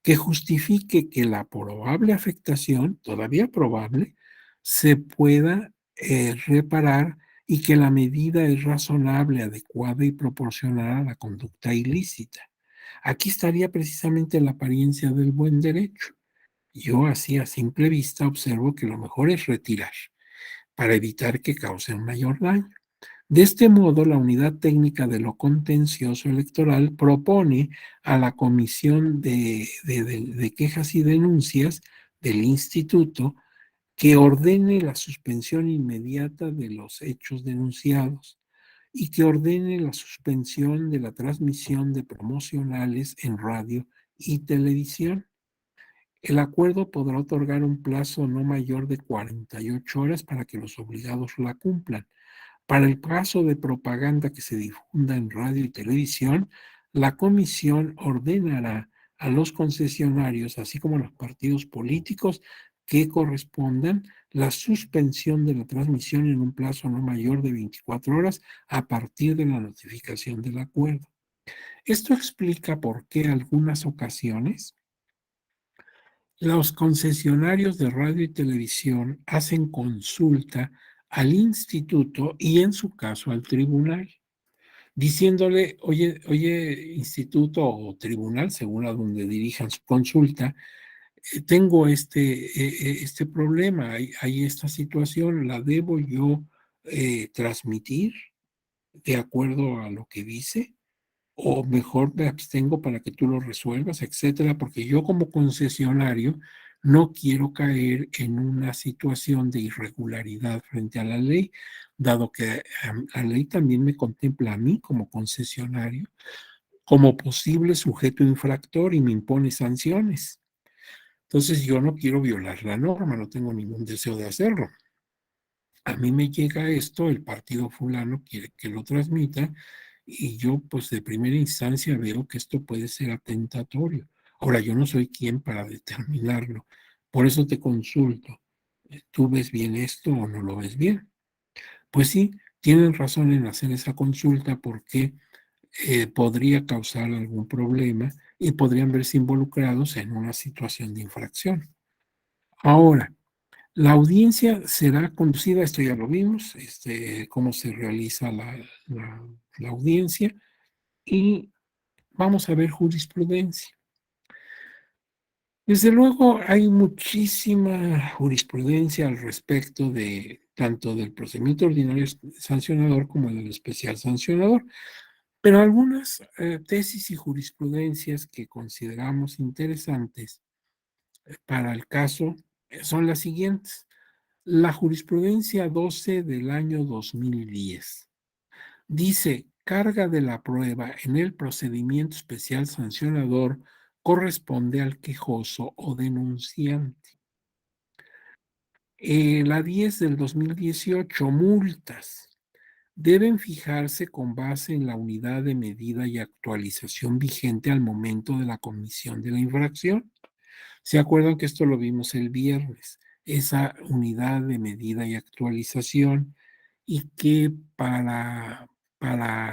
que justifique que la probable afectación, todavía probable, se pueda reparar y que la medida es razonable, adecuada y proporcional a la conducta ilícita. Aquí estaría precisamente la apariencia del buen derecho. Yo así a simple vista observo que lo mejor es retirar para evitar que causen mayor daño. De este modo, la Unidad Técnica de lo Contencioso Electoral propone a la Comisión de Quejas y Denuncias del Instituto que ordene la suspensión inmediata de los hechos denunciados y que ordene la suspensión de la transmisión de promocionales en radio y televisión. El acuerdo podrá otorgar un plazo no mayor de 48 horas para que los obligados la cumplan. Para el caso de propaganda que se difunda en radio y televisión, la comisión ordenará a los concesionarios, así como a los partidos políticos que correspondan, la suspensión de la transmisión en un plazo no mayor de 24 horas a partir de la notificación del acuerdo. Esto explica por qué algunas ocasiones los concesionarios de radio y televisión hacen consulta al instituto y en su caso al tribunal, diciéndole, oye, instituto o tribunal, según a donde dirijan su consulta, tengo este problema, hay esta situación, ¿la debo yo transmitir de acuerdo a lo que dice? O mejor me abstengo para que tú lo resuelvas, etcétera, porque yo como concesionario no quiero caer en una situación de irregularidad frente a la ley, dado que la ley también me contempla a mí como concesionario como posible sujeto infractor y me impone sanciones. Entonces yo no quiero violar la norma, no tengo ningún deseo de hacerlo. A mí me llega esto, el partido fulano quiere que lo transmita y yo pues de primera instancia veo que esto puede ser atentatorio. Ahora, yo no soy quien para determinarlo. Por eso te consulto. ¿Tú ves bien esto o no lo ves bien? Pues sí, tienen razón en hacer esa consulta porque podría causar algún problema y podrían verse involucrados en una situación de infracción. Ahora, la audiencia será conducida, esto ya lo vimos, cómo se realiza la audiencia y vamos a ver jurisprudencia. Desde luego hay muchísima jurisprudencia al respecto de tanto del procedimiento ordinario sancionador como del especial sancionador, pero algunas tesis y jurisprudencias que consideramos interesantes para el caso son las siguientes. La jurisprudencia 12 del año 2010 dice: carga de la prueba en el procedimiento especial sancionador corresponde al quejoso o denunciante. La 10 del 2018, multas. Deben fijarse con base en la unidad de medida y actualización vigente al momento de la comisión de la infracción. ¿Se acuerdan que esto lo vimos el viernes? Esa unidad de medida y actualización y que para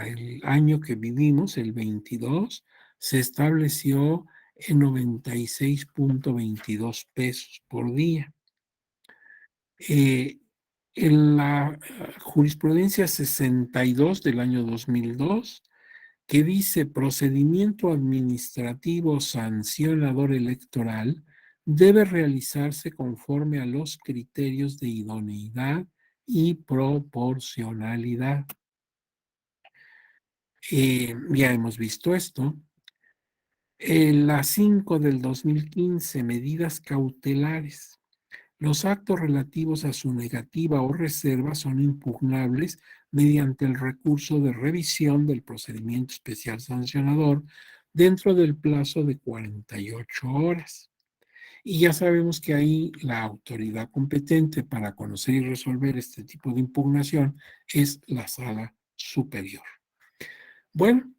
el año que vivimos, el 22, se estableció en 96.22 pesos por día. En la jurisprudencia 62 del año 2002, que dice procedimiento administrativo sancionador electoral debe realizarse conforme a los criterios de idoneidad y proporcionalidad. Ya hemos visto esto. En la 5 del 2015, medidas cautelares. Los actos relativos a su negativa o reserva son impugnables mediante el recurso de revisión del procedimiento especial sancionador dentro del plazo de 48 horas. Y ya sabemos que ahí la autoridad competente para conocer y resolver este tipo de impugnación es la sala superior. Bueno,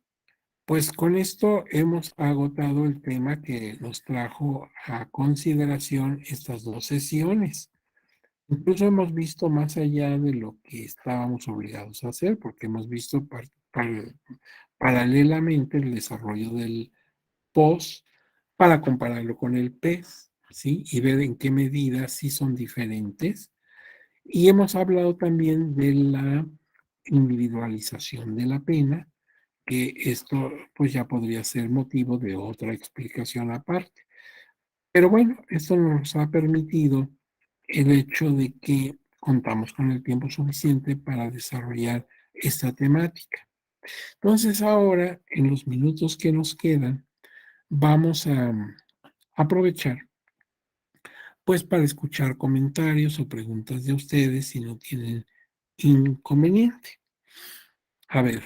pues con esto hemos agotado el tema que nos trajo a consideración estas dos sesiones. Incluso hemos visto más allá de lo que estábamos obligados a hacer, porque hemos visto paralelamente el desarrollo del POS para compararlo con el PES, ¿sí? Y ver en qué medida sí son diferentes. Y hemos hablado también de la individualización de la pena, que esto pues ya podría ser motivo de otra explicación aparte. Pero bueno, esto nos ha permitido el hecho de que contamos con el tiempo suficiente para desarrollar esta temática. Entonces ahora, en los minutos que nos quedan, vamos a aprovechar pues para escuchar comentarios o preguntas de ustedes si no tienen inconveniente. A ver,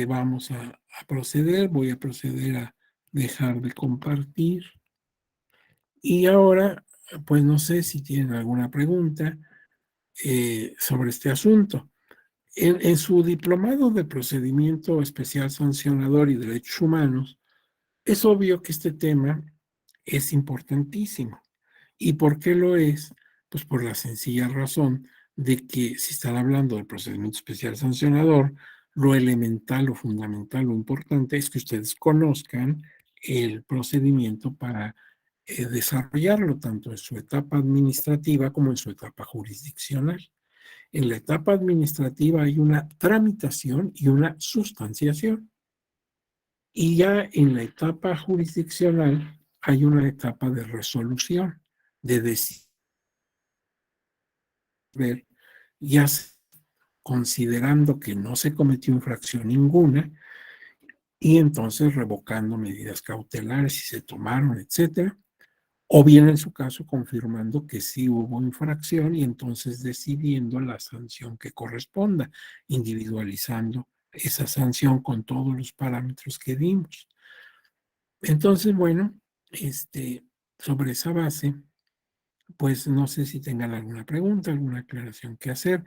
vamos a proceder, voy a proceder a dejar de compartir Y ahora, pues no sé si tienen alguna pregunta sobre este asunto. En su diplomado de procedimiento especial sancionador y derechos humanos, es obvio que este tema es importantísimo. ¿Y por qué lo es? Pues por la sencilla razón de que si están hablando del procedimiento especial sancionador, lo elemental, lo fundamental, lo importante es que ustedes conozcan el procedimiento para desarrollarlo tanto en su etapa administrativa como en su etapa jurisdiccional. En la etapa administrativa hay una tramitación y una sustanciación. Y ya en la etapa jurisdiccional hay una etapa de resolución, de decidir, ya considerando que no se cometió infracción ninguna y entonces revocando medidas cautelares si se tomaron, etcétera, o bien en su caso confirmando que sí hubo infracción y entonces decidiendo la sanción que corresponda, individualizando esa sanción con todos los parámetros que dimos. Entonces, bueno, sobre esa base, pues no sé si tengan alguna pregunta, alguna aclaración que hacer.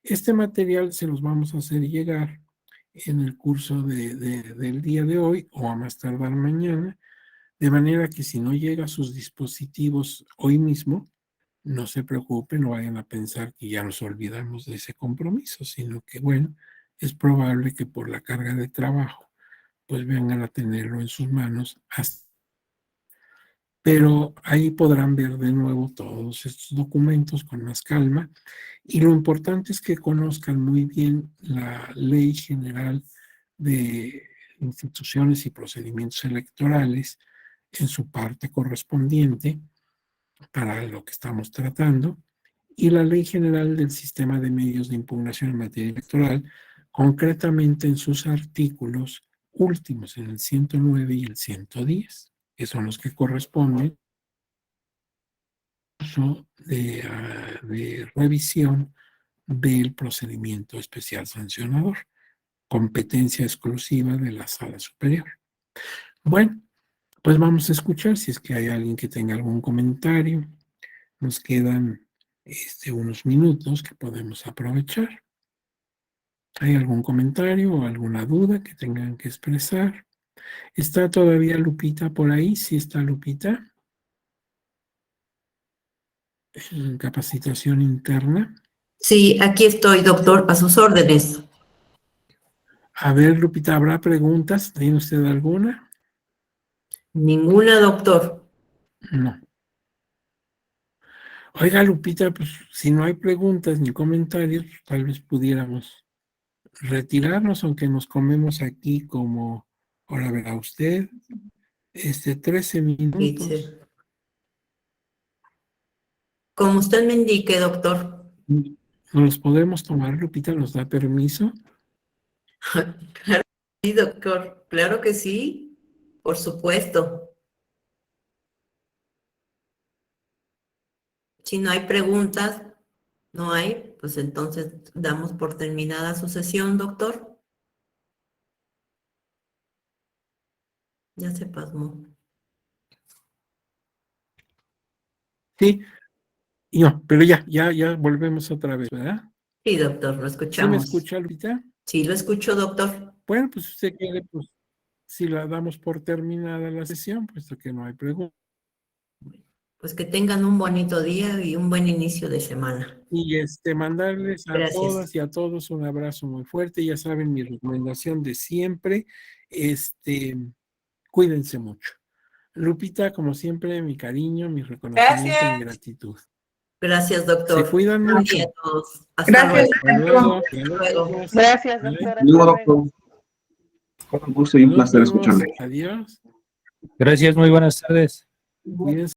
Este material se los vamos a hacer llegar en el curso del día de hoy o a más tardar mañana, de manera que si no llega a sus dispositivos hoy mismo, no se preocupen, no vayan a pensar que ya nos olvidamos de ese compromiso, sino que, bueno, es probable que por la carga de trabajo, pues vengan a tenerlo en sus manos pero ahí podrán ver de nuevo todos estos documentos con más calma. Y lo importante es que conozcan muy bien la Ley General de Instituciones y Procedimientos Electorales en su parte correspondiente para lo que estamos tratando, y la Ley General del Sistema de Medios de Impugnación en materia electoral, concretamente en sus artículos últimos, en el 109 y el 110, que son los que corresponden de revisión del procedimiento especial sancionador, competencia exclusiva de la Sala Superior. Bueno, pues vamos a escuchar si es que hay alguien que tenga algún comentario. Nos quedan unos minutos que podemos aprovechar. ¿Hay algún comentario o alguna duda que tengan que expresar? ¿Está todavía Lupita por ahí? ¿Sí está Lupita? En capacitación interna. Sí, aquí estoy, doctor, a sus órdenes. A ver, Lupita, ¿habrá preguntas? ¿Tiene usted alguna? Ninguna, doctor. No. Oiga, Lupita, pues si no hay preguntas ni comentarios, tal vez pudiéramos retirarnos, aunque nos comemos aquí como, ahora verá usted, 13 minutos. Como usted me indique, doctor. ¿Nos los podemos tomar, Lupita? ¿Nos da permiso? Claro que sí, doctor. Claro que sí, por supuesto. Si no hay preguntas, no hay, pues entonces damos por terminada su sesión, doctor. Ya se pasmó. Sí, no, pero ya volvemos otra vez, ¿verdad? Sí, doctor, lo ¿Sí me escuchamos. escucha, Lupita? Sí, lo escucho, doctor. Bueno, pues usted quiere, pues, si la damos por terminada la sesión, puesto que no hay preguntas. Pues que tengan un bonito día y un buen inicio de semana. Y mandarles a Gracias. todas y a todos un abrazo muy fuerte. Ya saben, mi recomendación de siempre, cuídense mucho. Lupita, como siempre, mi cariño, mi reconocimiento, mi gratitud. Gracias, doctor. Se cuidan mucho. A todos. Hasta luego. Hasta luego. Gracias, doctor. Luego, doctor. Con un gusto y un placer escucharle. Adiós. Gracias, muy buenas tardes. Cuídense.